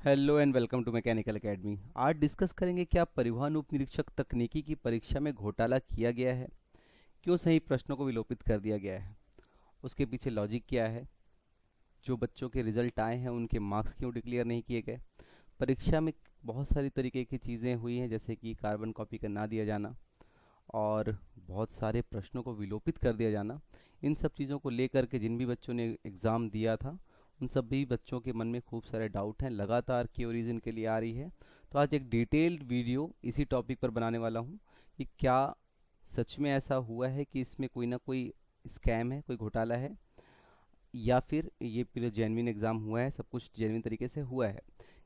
Hello and welcome to mechanical academy. आज discuss करेंगे क्या परिवहन उप निरीक्षक तकनीकी की परीक्षा में घोटाला किया गया है, क्यों सही प्रश्नों को विलोपित कर दिया गया है, उसके पीछे लॉजिक क्या है, जो बच्चों के रिजल्ट आए हैं उनके मार्क्स क्यों डिक्लेयर नहीं किए गए। परीक्षा में बहुत सारी तरीके की चीज़ें हुई हैं, जैसे कि कार्बन कॉपी का ना दिया जाना और बहुत सारे प्रश्नों को विलोपित कर दिया जाना। इन सब चीज़ों को लेकर के जिन भी बच्चों ने एग्ज़ाम दिया था उन सभी बच्चों के मन में खूब सारे डाउट हैं, लगातार क्योरीज इनके लिए आ रही है। तो आज एक डिटेल्ड वीडियो इसी टॉपिक पर बनाने वाला हूँ कि क्या सच में ऐसा हुआ है कि इसमें कोई ना कोई स्कैम है, कोई घोटाला है, या फिर ये पूरा जेन्युइन एग्ज़ाम हुआ है, सब कुछ जेन्युइन तरीके से हुआ है।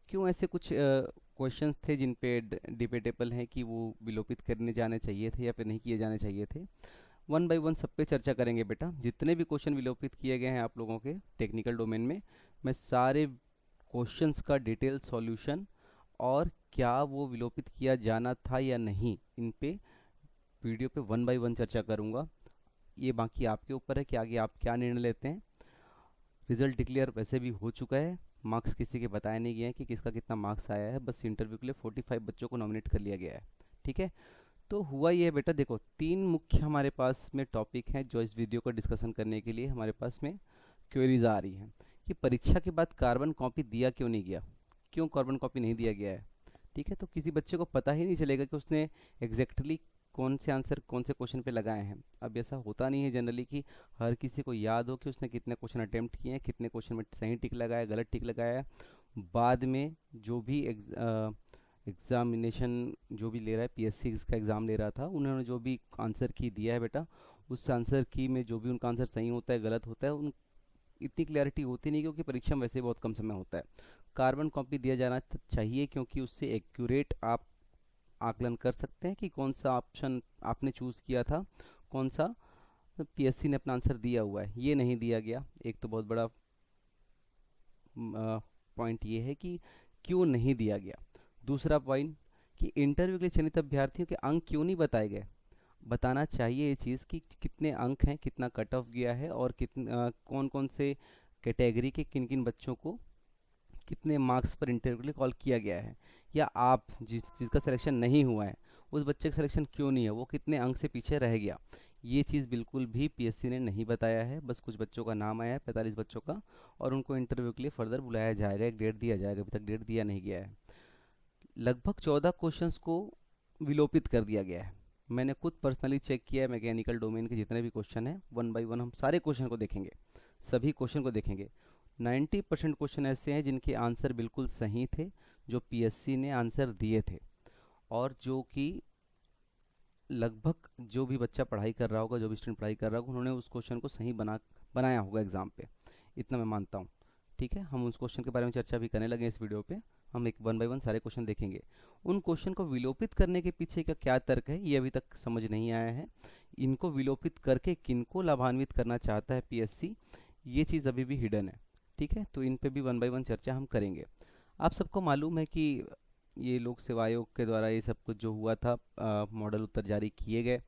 क्यों ऐसे कुछ क्वेश्चंस थे जिन पे डिबेटेबल हैं कि वो विलोपित करने जाने चाहिए थे या फिर नहीं किए जाने चाहिए थे। वन बाय वन सब पे चर्चा करेंगे बेटा। जितने भी क्वेश्चन विलोपित किए गए हैं आप लोगों के टेक्निकल डोमेन में, मैं सारे क्वेश्चंस का डिटेल सॉल्यूशन और क्या वो विलोपित किया जाना था या नहीं, इन पे वीडियो पे वन बाय वन चर्चा करूँगा। ये बाकी आपके ऊपर है कि आगे आप क्या निर्णय लेते हैं। रिजल्ट डिक्लेयर वैसे भी हो चुका है, मार्क्स किसी के बताए नहीं गए हैं कि किसका कितना मार्क्स आया है, बस इंटरव्यू के लिए 45 बच्चों को नॉमिनेट कर लिया गया है। ठीक है, तो हुआ ये है बेटा, देखो तीन मुख्य हमारे पास में टॉपिक हैं जो इस वीडियो को डिस्कशन करने के लिए हमारे पास में क्वेरीज आ रही हैं कि परीक्षा के बाद कार्बन कॉपी दिया क्यों नहीं गया, क्यों कार्बन कॉपी नहीं दिया गया है। ठीक है, तो किसी बच्चे को पता ही नहीं चलेगा कि उसने एग्जैक्टली कौन से आंसर कौन से क्वेश्चन पे लगाए हैं। अब ऐसा होता नहीं है जनरली कि हर किसी को याद हो कि उसने कितने क्वेश्चन अटेम्प्ट किए हैं, कितने क्वेश्चन में सही टिक लगाया, गलत टिक लगाया है। बाद में जो भी एग्जामिनेशन जो भी ले रहा है, पीएससी का एग्ज़ाम ले रहा था, उन्होंने जो भी आंसर की दिया है बेटा, उस आंसर की में जो भी उनका आंसर सही होता है गलत होता है, उन इतनी क्लैरिटी होती नहीं, क्योंकि परीक्षा में वैसे ही बहुत कम समय होता है। कार्बन कॉपी दिया जाना चाहिए क्योंकि उससे एक्यूरेट आप आकलन कर सकते हैं कि कौन सा ऑप्शन आपने चूज़ किया था, कौन सा पीएससी ने अपना आंसर दिया हुआ है। ये नहीं दिया गया, एक तो बहुत बड़ा पॉइंट ये है कि क्यों नहीं दिया गया। दूसरा पॉइंट कि इंटरव्यू के लिए चयनित अभ्यर्थियों के अंक क्यों नहीं बताए गए। बताना चाहिए ये चीज़ कि कितने अंक हैं, कितना कट ऑफ गया है और कौन कौन से कैटेगरी के किन किन बच्चों को कितने मार्क्स पर इंटरव्यू के लिए कॉल किया गया है। या आप जिसका सिलेक्शन नहीं हुआ है उस बच्चे का सिलेक्शन क्यों नहीं है, वो कितने अंक से पीछे रह गया। ये चीज़ बिल्कुल भी पीएससी ने नहीं बताया है। बस कुछ बच्चों का नाम आया है, 45 बच्चों का, और उनको इंटरव्यू के लिए फर्दर बुलाया जाएगा, एक डेट दिया जाएगा। अभी तक डेट दिया नहीं गया है। लगभग 14 क्वेश्चंस को विलोपित कर दिया गया है। मैंने खुद पर्सनली चेक किया है मैकेनिकल डोमेन के जितने भी क्वेश्चन हैं, वन बाय वन हम सारे क्वेश्चन को देखेंगे, सभी क्वेश्चन को देखेंगे। 90% क्वेश्चन ऐसे हैं जिनके आंसर बिल्कुल सही थे, जो पीएससी ने आंसर दिए थे, और जो कि लगभग जो भी बच्चा पढ़ाई कर रहा होगा, जो भी स्टूडेंट पढ़ाई कर रहा होगा, उन्होंने उस क्वेश्चन को सही बनाया होगा एग्ज़ाम पे, इतना मैं मानता हूँ। ठीक है, हम उस क्वेश्चन के बारे में चर्चा भी करने लगे इस वीडियो पे। हम एक वन बाय वन सारे क्वेश्चन देखेंगे। उन क्वेश्चन को विलोपित करने के पीछे का क्या तर्क है, ये अभी तक समझ नहीं आया है। इनको विलोपित करके किनको लाभान्वित करना चाहता है पीएससी, ये चीज़ अभी भी हिडन है। ठीक है, तो इन पे भी वन बाय वन चर्चा हम करेंगे। आप सबको मालूम है कि ये लोक सेवा आयोग के द्वारा ये सब कुछ जो हुआ था, मॉडल उत्तर जारी किए गए।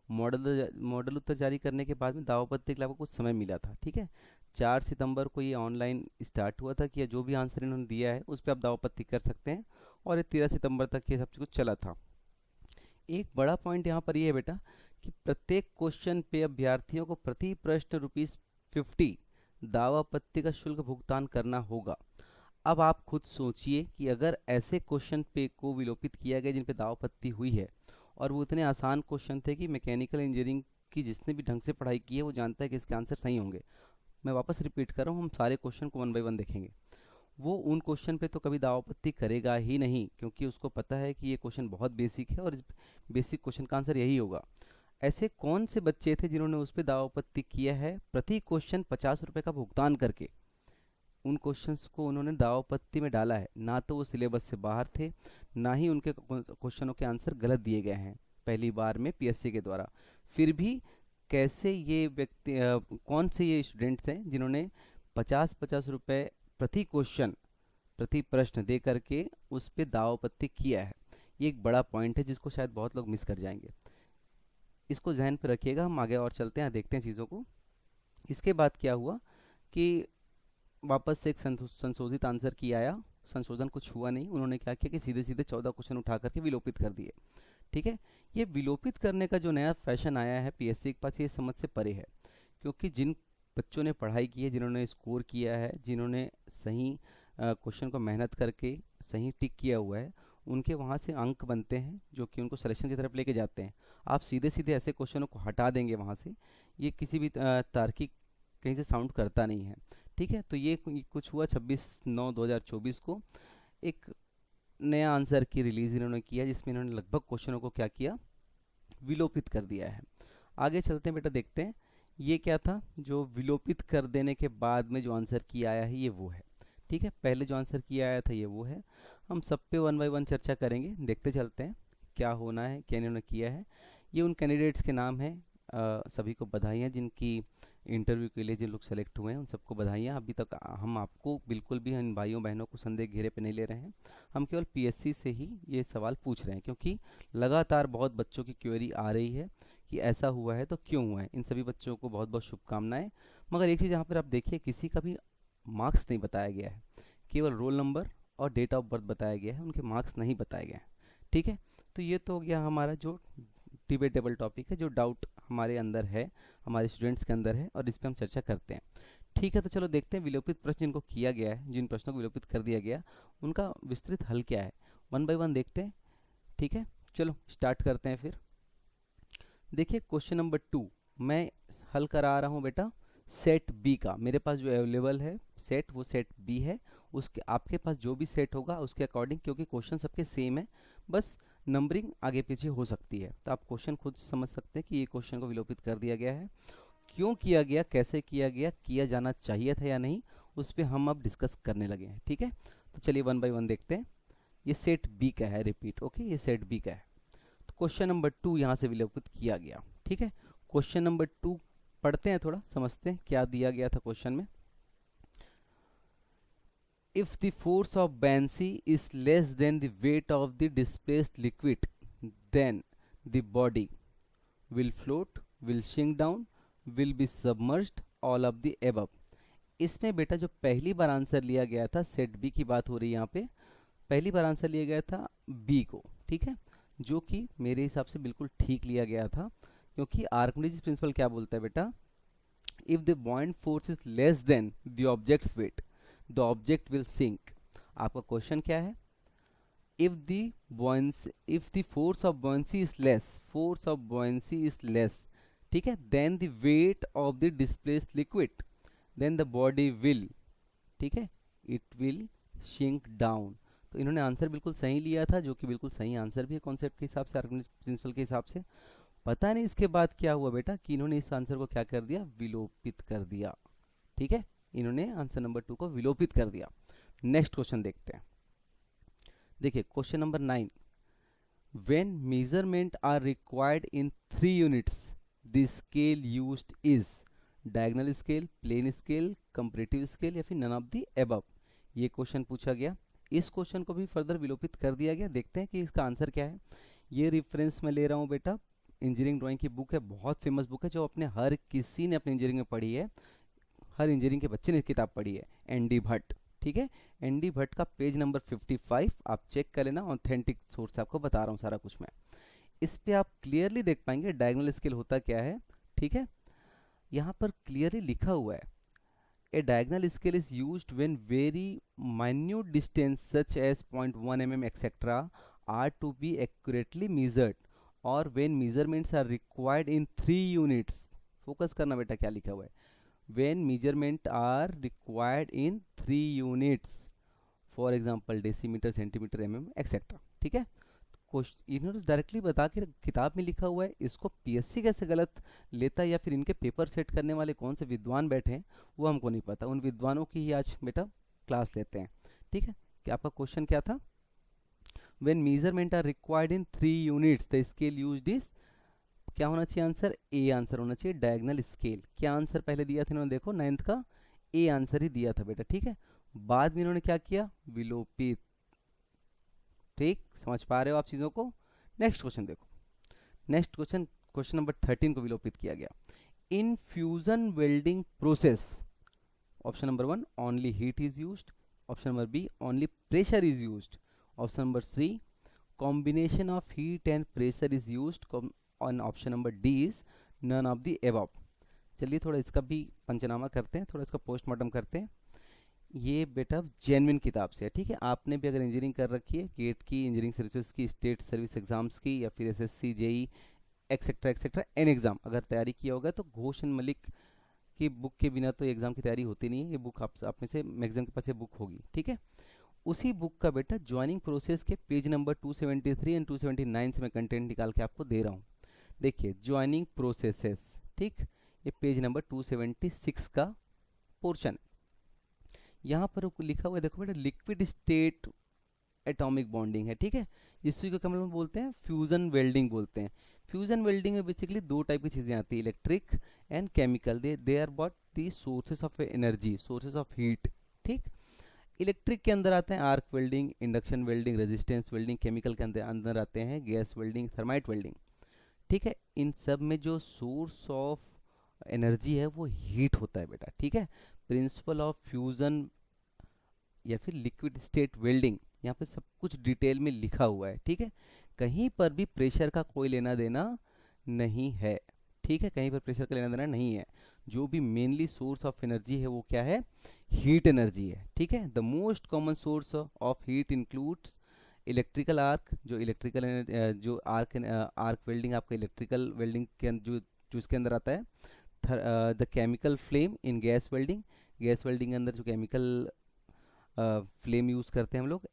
मॉडल उत्तर जारी करने के बाद में दावापत्ती के लिए आपको कुछ समय मिला था। ठीक है, 4 सितंबर को ये ऑनलाइन स्टार्ट हुआ था कि ये जो भी आंसर इन्होंने दिया है उस पर आप दावापत्ती कर सकते हैं, और ये 13 सितंबर तक ये सब कुछ चला था। एक बड़ा पॉइंट यहाँ पर ये है बेटा कि प्रत्येक क्वेश्चन पे अभ्यर्थियों को प्रति प्रश्न ₹50 दावापत्ती का शुल्क भुगतान करना होगा। अब आप खुद सोचिए कि अगर ऐसे क्वेश्चन पे को विलोपित किया गया जिन पे दावापत्ती हुई है, और वो इतने आसान क्वेश्चन थे कि मैकेनिकल इंजीनियरिंग की जिसने भी ढंग से पढ़ाई की है वो जानता है कि इसके आंसर सही होंगे। मैं वापस रिपीट कर रहा हूँ, हम सारे क्वेश्चन को वन बाय वन देखेंगे। वो उन क्वेश्चन पे तो कभी दावापत्ती करेगा ही नहीं, क्योंकि उसको पता है कि ये क्वेश्चन बहुत बेसिक है और इस बेसिक क्वेश्चन का आंसर यही होगा। ऐसे कौन से बच्चे थे जिन्होंने उस पर दावापत्ती किया है प्रति क्वेश्चन ₹50 का भुगतान करके। उन क्वेश्चंस को उन्होंने दावापत्ती में डाला है, ना तो वो सिलेबस से बाहर थे, ना ही उनके क्वेश्चनों के आंसर गलत दिए गए हैं पहली बार में पीएससी के द्वारा। फिर भी कैसे ये व्यक्ति कौन से ये स्टूडेंट्स हैं जिन्होंने 50-50 रुपये प्रति क्वेश्चन प्रति प्रश्न दे करके उस पर दावापत्ती किया है। ये एक बड़ा पॉइंट है जिसको शायद बहुत लोग मिस कर जाएंगे। इसको जहन पर रखिएगा, हम आगे और चलते हैं, देखते हैं चीज़ों को। इसके बाद क्या हुआ कि वापस से एक संशोधित आंसर की आया, संशोधन कुछ हुआ नहीं, उन्होंने क्या किया कि सीधे सीधे 14 क्वेश्चन उठा करके विलोपित कर दिए। ठीक है, ये विलोपित करने का जो नया फैशन आया है पीएससी के पास, ये समझ से परे है, क्योंकि जिन बच्चों ने पढ़ाई की है, जिन्होंने स्कोर किया है, जिन्होंने सही क्वेश्चन को मेहनत करके सही टिक किया हुआ है, उनके वहाँ से अंक बनते हैं जो कि उनको सिलेक्शन की तरफ लेके जाते हैं। आप सीधे सीधे ऐसे क्वेश्चनों को हटा देंगे वहाँ से, ये किसी भी तार्किक कहीं से साउंड करता नहीं है। ठीक है, तो ये कुछ हुआ 26/9/2024 को एक नया आंसर की रिलीज इन्होंने किया, जिसमें इन्होंने लगभग क्वेश्चनों को क्या किया, विलोपित कर दिया है। आगे चलते हैं बेटा, देखते हैं ये क्या था जो विलोपित कर देने के बाद में जो आंसर की आया है, ये वो है। ठीक है, पहले जो आंसर की आया था ये वो है। हम सब पे 1 बाय 1 चर्चा करेंगे, देखते चलते हैं क्या होना है, क्या इन्होंने किया है। ये उन कैंडिडेट्स के नाम हैं, सभी को बधाइयाँ जिनकी इंटरव्यू के लिए जिन लोग सेलेक्ट हुए हैं, उन सबको बधाइयाँ। अभी तक हम आपको बिल्कुल भी इन भाइयों बहनों को संदेह घेरे पे नहीं ले रहे हैं, हम केवल पीएससी से ही ये सवाल पूछ रहे हैं, क्योंकि लगातार बहुत बच्चों की क्वेरी आ रही है कि ऐसा हुआ है तो क्यों हुआ है। इन सभी बच्चों को बहुत बहुत शुभकामनाएं। मगर एक चीज़ यहाँ पर आप देखिए, किसी का भी मार्क्स नहीं बताया गया है, केवल रोल नंबर और डेट ऑफ बर्थ बताया गया है, उनके मार्क्स नहीं बताए गए हैं। ठीक है, तो ये तो हो गया हमारा जो डिबेटेबल टॉपिक है, जो डाउट हमारे अंदर है, हमारे स्टूडेंट्स के अंदर है, और इस पर हम चर्चा करते हैं। ठीक है, तो चलो देखते हैं विलोपित प्रश्न जिनको किया गया है, जिन प्रश्नों को विलोपित कर दिया गया, उनका विस्तृत हल क्या है, 1 बाय 1 देखते हैं। ठीक है, चलो स्टार्ट करते हैं फिर। देखिए क्वेश्चन नंबर 2 मैं हल करा रहा हूँ बेटा सेट बी का। मेरे पास जो अवेलेबल है सेट, वो सेट बी है। उसके आपके पास जो भी सेट होगा उसके अकॉर्डिंग, क्योंकि क्वेश्चन सबके सेम है, बस नंबरिंग आगे पीछे हो सकती है, तो आप क्वेश्चन खुद समझ सकते हैं कि ये क्वेश्चन को विलोपित कर दिया गया है। क्यों किया गया, कैसे किया गया, किया जाना चाहिए था या नहीं, उस पर हम अब डिस्कस करने लगे हैं। ठीक है, तो चलिए 1 बाय 1 देखते हैं। ये सेट बी का है, रिपीट, ओके, ये सेट बी का है। तो क्वेश्चन नंबर 2 यहाँ से विलोपित किया गया। ठीक है, क्वेश्चन नंबर 2 पढ़ते हैं, थोड़ा समझते हैं क्या दिया गया था क्वेश्चन में। If the force of buoyancy is less than the weight of the displaced liquid, then the body will float, will sink down, will be submerged, all of the above। इसमें बेटा जो पहली बार आंसर लिया गया था, set B की बात हो रही है यहाँ पे, पहली बार आंसर लिया गया था बी को। ठीक है, जो कि मेरे हिसाब से बिल्कुल ठीक लिया गया था, क्योंकि आर्किमिडीज प्रिंसिपल क्या बोलता है बेटा, if the buoyant force is less than the object's weight, the object will sink। आपका क्वेश्चन क्या है, if the force of buoyancy is less, ठीक है, then the weight of the displaced liquid, then the body will, ठीक है, it will sink down। तो इन्होंने answer बिल्कुल सही लिया था, जो कि बिल्कुल सही आंसर भी है कॉन्सेप्ट के हिसाब से, आर्किमिडीज प्रिंसिपल के हिसाब से। पता नहीं इसके बाद क्या हुआ बेटा कि इन्होंने इस आंसर को क्या कर दिया, विलोपित कर दिया। ठीक है, इन्होंने आंसर नंबर 2 को विलोपित कर दिया। नेक्स्ट क्वेश्चन देखते हैं। देखिए question number 9, when measurement are required in 3 units the scale used is diagonal scale, plain scale, comparative scale, या फिर नन ऑफ द अबव। ये क्वेश्चन पूछा गया, इस क्वेश्चन को भी फर्दर विलोपित कर दिया गया। देखते हैं कि इसका आंसर क्या है। ये रेफरेंस मैं ले रहा हूँ बेटा, इंजीनियरिंग ड्राइंग की बुक है, बहुत फेमस बुक है, जो अपने हर किसी ने अपने इंजीनियरिंग में पढ़ी है, हर इंजीनियरिंग के बच्चे ने किताब पढ़ी है, एनडी भट्ट। ठीक है, एनडी भट्ट का पेज नंबर 55 आप चेक कर लेना, ऑथेंटिक सोर्स आपको बता रहा हूँ सारा कुछ मैं। इस पे आप क्लियरली देख पाएंगे डायगोनल स्केल होता क्या है। ठीक है, यहाँ पर क्लियरली लिखा हुआ है, a diagonal scale is used when very minute distance such as 0.1 mm etcetera are to be accurately measured, और when measurements are required in 3 units. Focus करना बेटा क्या लिखा हुआ है, when measurement are required in 3 units, for example decimeter, centimeter, mm, etc। ठीक है, इन्होंने डायरेक्टली बता के किताब में लिखा हुआ है, इसको पीएससी कैसे गलत लेता है, या फिर इनके पेपर सेट करने वाले कौन से विद्वान बैठे हैं वो हमको नहीं पता। उन विद्वानों की ही आज बेटा क्लास लेते हैं। ठीक है, कि आपका क्वेश्चन क्या था, when measurement are required in 3 units the scale used is, क्या होना चाहिए आंसर, ए आंसर होना चाहिए, डायगोनल स्केल। क्या आंसर पहले दिया था इन्होंने, देखो 9th का ए आंसर ही दिया था बेटा। ठीक है, बाद में इन्होंने क्या किया, विलोपित। ठीक, समझ पा रहे हो आप चीज़ों को। नेक्स्ट क्वेश्चन देखो, नेक्स्ट क्वेश्चन, क्वेश्चन नंबर 13 को विलोपित किया गया। In fusion welding process, option number 1 only heat is used, option number B only pressure is used, option number C combination of heat and pressure is used, on option number D is none of the above। चलिए थोड़ा इसका भी पंचनामा करते हैं, थोड़ा इसका postmortem करते हैं। ये बेटा जेन्युइन किताब से है, ठीक है। आपने भी अगर इंजीनियरिंग कर रखी है, गेट की, इंजीनियरिंग सर्विसेज की, स्टेट सर्विस एग्जाम्स की, या फिर SSC JE etcetera an exam अगर तैयारी किया होगा, तो घोष एंड मलिक की बुक के बिना तो एग्ज़ाम की तैयारी होती नहीं है। ये बुक आप में से मैक्सिमम के पास ये बुक होगी, ठीक है। उसी बुक का बेटा ज्वाइनिंग प्रोसेस के पेज नंबर 273 एंड 279 से मैं कंटेंट निकाल के आपको दे रहा हूँ। देखिए ज्वाइनिंग प्रोसेसेस, ठीक, ये पेज नंबर 276 का पोर्शन। यहाँ पर लिखा हुआ है, देखो बेटा, लिक्विड स्टेट एटॉमिक बॉन्डिंग है, ठीक है। इसी को कमल में बोलते हैं फ्यूजन वेल्डिंग बोलते हैं। फ्यूजन वेल्डिंग में बेसिकली दो टाइप की चीज़ें आती है, electric and chemical. They are both the sources of energy, sources of heat, ठीक। इलेक्ट्रिक के अंदर आते हैं arc welding, induction welding, resistance welding. Chemical के अंदर आते हैं गैस वेल्डिंग, थर्माइट वेल्डिंग, ठीक है। इन सब में जो सोर्स ऑफ एनर्जी है वो हीट होता है बेटा, ठीक है। प्रिंसिपल ऑफ फ्यूजन या फिर लिक्विड स्टेट वेल्डिंग, यहाँ पे सब कुछ डिटेल में लिखा हुआ है, ठीक है। कहीं पर भी प्रेशर का कोई लेना देना नहीं है, ठीक है। कहीं पर प्रेशर का लेना देना नहीं है। जो भी मेनली सोर्स ऑफ एनर्जी है वो क्या है, हीट एनर्जी है, ठीक है। The most common source of heat includes electrical arc, जो इलेक्ट्रिकल जो आर्क वेल्डिंग आपका इलेक्ट्रिकल वेल्डिंग के जो इसके अंदर आता है। The chemical flame in gas welding, gas welding के अंदर जो केमिकल फ्लेम यूज़ करते हैं हम लोग।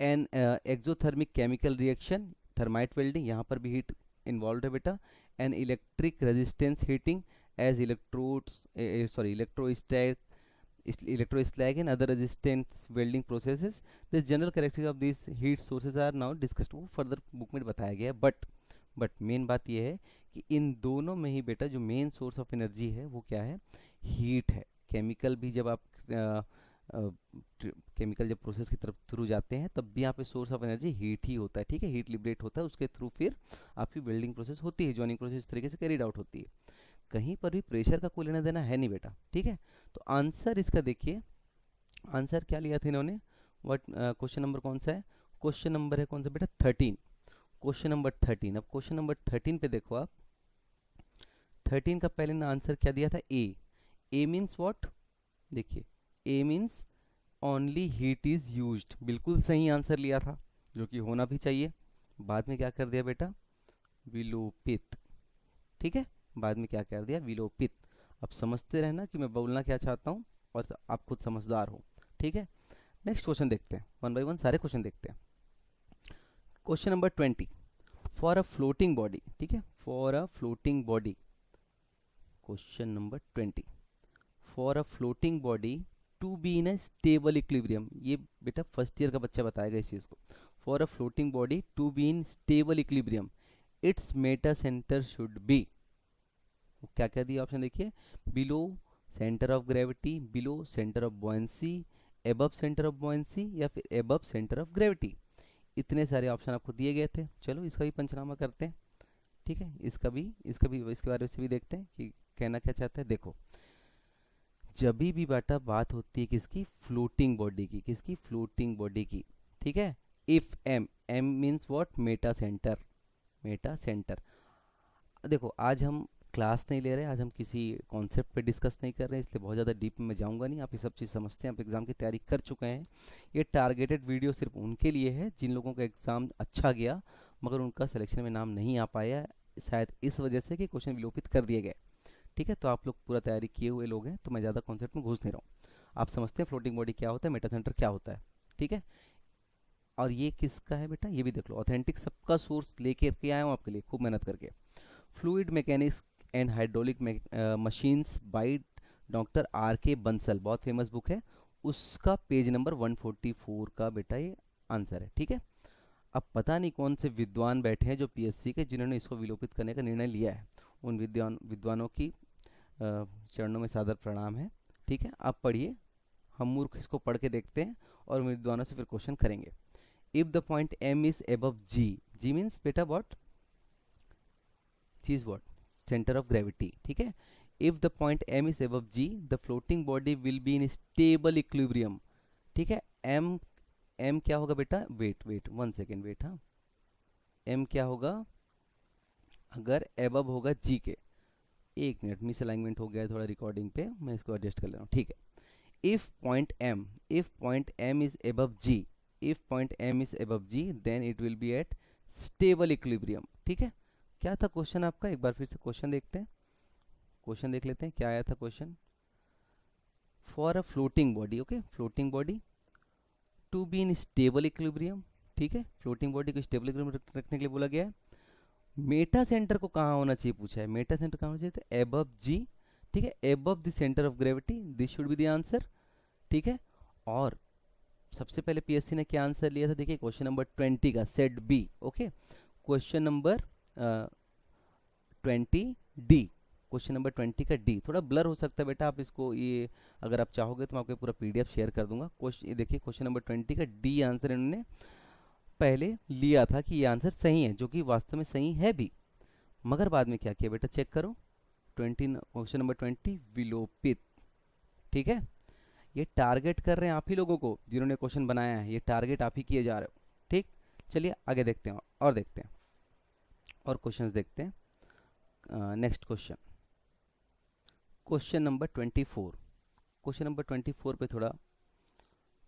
And exothermic chemical reaction, thermite welding, यहाँ पर भी हीट इन्वॉल्व है बेटा। And electric resistance heating as electrodes electroslag and other resistance welding processes। the general characteristics of these heat sources are now discussed। वो फर्दर बुक में बताया गया है। बट मेन बात ये है कि इन दोनों में ही बेटा जो मेन सोर्स ऑफ एनर्जी है वो क्या है, हीट है। केमिकल भी जब आप केमिकल जब प्रोसेस की तरफ थ्रू जाते हैं तब भी यहाँ पे सोर्स ऑफ एनर्जी हीट ही होता है, ठीक है। हीट लिबरेट होता है, उसके थ्रू फिर आपकी वेल्डिंग प्रोसेस होती है, जॉइनिंग प्रोसेस इस तरीके से कैरिड आउट होती है। कहीं पर भी प्रेशर का कोई लेना देना है नहीं बेटा, ठीक है। तो आंसर इसका देखिए, आंसर क्या लिया था इन्होंने, व्हाट क्वेश्चन नंबर कौन सा है, क्वेश्चन नंबर है कौन सा बेटा 13, क्वेश्चन नंबर 13। अब क्वेश्चन नंबर 13 पे देखो आप, 13 का पहले ना आंसर क्या दिया था, ए मीन्स व्हाट, देखिए A means only heat is used, बिल्कुल सही आंसर लिया था, जो कि होना भी चाहिए। बाद में क्या कर दिया बेटा, विलोपित, ठीक है। बाद में क्या कर दिया, विलोपित। अब समझते रहना कि मैं बोलना क्या चाहता हूँ और आप खुद समझदार हो, ठीक है। नेक्स्ट क्वेश्चन देखते हैं, वन बाय वन सारे क्वेश्चन देखते हैं। Question number 20, for a floating body, ठीक है, for a floating body. Question number 20, for a floating body to be in a stable equilibrium. ये बेटा फर्स्ट ईयर का बच्चा बताएगा इस चीज़ को। For a floating body to be in stable equilibrium its metacentre should be, क्या क्या दिया ऑप्शन देखिए, below centre of gravity, below centre of buoyancy, above centre of buoyancy, या फिर एबव सेंटर ऑफ ग्रेविटी। इतने सारे option आपको दिए गए थे। चलो इसका भी पंचनामा करते हैं, ठीक है। इसके बारे में भी देखते हैं कि कहना क्या चाहता है। देखो जब भी बेटा बात होती है किसकी, फ्लोटिंग बॉडी की, किसकी, फ्लोटिंग बॉडी की, ठीक है। If M means what, metacentre, metacentre. देखो आज हम क्लास नहीं ले रहे, आज हम किसी कॉन्सेप्ट पे डिस्कस नहीं कर रहे हैं, इसलिए बहुत ज़्यादा डीप में जाऊंगा नहीं। आप ये सब चीज़ समझते हैं, आप एग्ज़ाम की तैयारी कर चुके हैं। ये टारगेटेड वीडियो सिर्फ उनके लिए है जिन लोगों का एग्ज़ाम अच्छा गया मगर उनका सिलेक्शन में नाम नहीं आ पाया, शायद इस वजह से कि क्वेश्चन विलोपित कर दिए गए, ठीक है। तो आप लोग पूरा तैयारी किए हुए लोग हैं, तो मैं ज़्यादा कॉन्सेप्ट में घुस नहीं रहा हूँ। आप समझते हैं फ्लोटिंग बॉडी क्या होता है, मेटा सेंटर क्या होता है, ठीक है। और ये किसका है बेटा, ये भी देख लो, ऑथेंटिक सबका सोर्स लेके के आया हूँ आपके लिए खूब मेहनत करके। Fluid mechanics and hydraulic machines by doctor R.K. Bansal, बहुत फेमस बुक है, उसका पेज नंबर 144 का बेटा ये आंसर है, ठीक है। अब पता नहीं कौन से विद्वान बैठे हैं जो PSC के, जिन्होंने इसको विलोपित करने का निर्णय लिया है। उन विद्वानों की चरणों में सादर प्रणाम है, ठीक है। आप पढ़िए, हम मूर्ख इसको पढ़ के देखते हैं और विद्वानों से फिर क्वेश्चन करेंगे। If the point M is above G means बेटा what, G is what, centre of gravity, ठीक है। If the point M is above G the floating body will be in stable equilibrium, ठीक है। M, M क्या होगा बेटा, wait wait 1 second wait, हाँ। M क्या होगा अगर एबव होगा जी के, 1 मिनट मिस अलाइनमेंट हो गया है थोड़ा रिकॉर्डिंग पे, मैं इसको एडजस्ट कर ले रहा हूँ, ठीक है। if point m if point m is above g if point m is above g then it will be at stable equilibrium, ठीक है। क्या था क्वेश्चन आपका, एक बार फिर से क्वेश्चन देखते हैं, क्वेश्चन देख लेते हैं क्या आया था question. For a floating body, okay, floating body to be in stable equilibrium, ठीक है, फ्लोटिंग बॉडी को स्टेबल इक्विलिब्रियम रखने के लिए बोला गया है। मेटा सेंटर को कहाँ होना चाहिए पूछा है, मेटा सेंटर कहाँ होना चाहिए, तो एबव जी, ठीक है, above the centre of gravity, this should be the answer, ठीक है। और सबसे पहले पीएससी ने क्या आंसर लिया था, देखिए क्वेश्चन नंबर 20 का set B, okay, question number 20 D, question number 20 का डी थोड़ा ब्लर हो सकता है बेटा, आप इसको ये अगर आप चाहोगे तो मैं आपको पूरा पीडीएफ शेयर कर दूंगा। क्वेश्चन देखिए क्वेश्चन नंबर 20 का डी आंसर इन्होंने पहले लिया था कि ये आंसर सही है, जो कि वास्तव में सही है भी, मगर बाद में क्या किया बेटा, चेक करो 20, क्वेश्चन नंबर 20 विलोपित, ठीक है। ये टारगेट कर रहे हैं आप ही लोगों को जिन्होंने क्वेश्चन बनाया है, ये टारगेट आप ही किए जा रहे हो, ठीक। चलिए आगे देखते हैं और देखते हैं और क्वेश्चंस देखते हैं। Next question, question number 24, question number 24 पे थोड़ा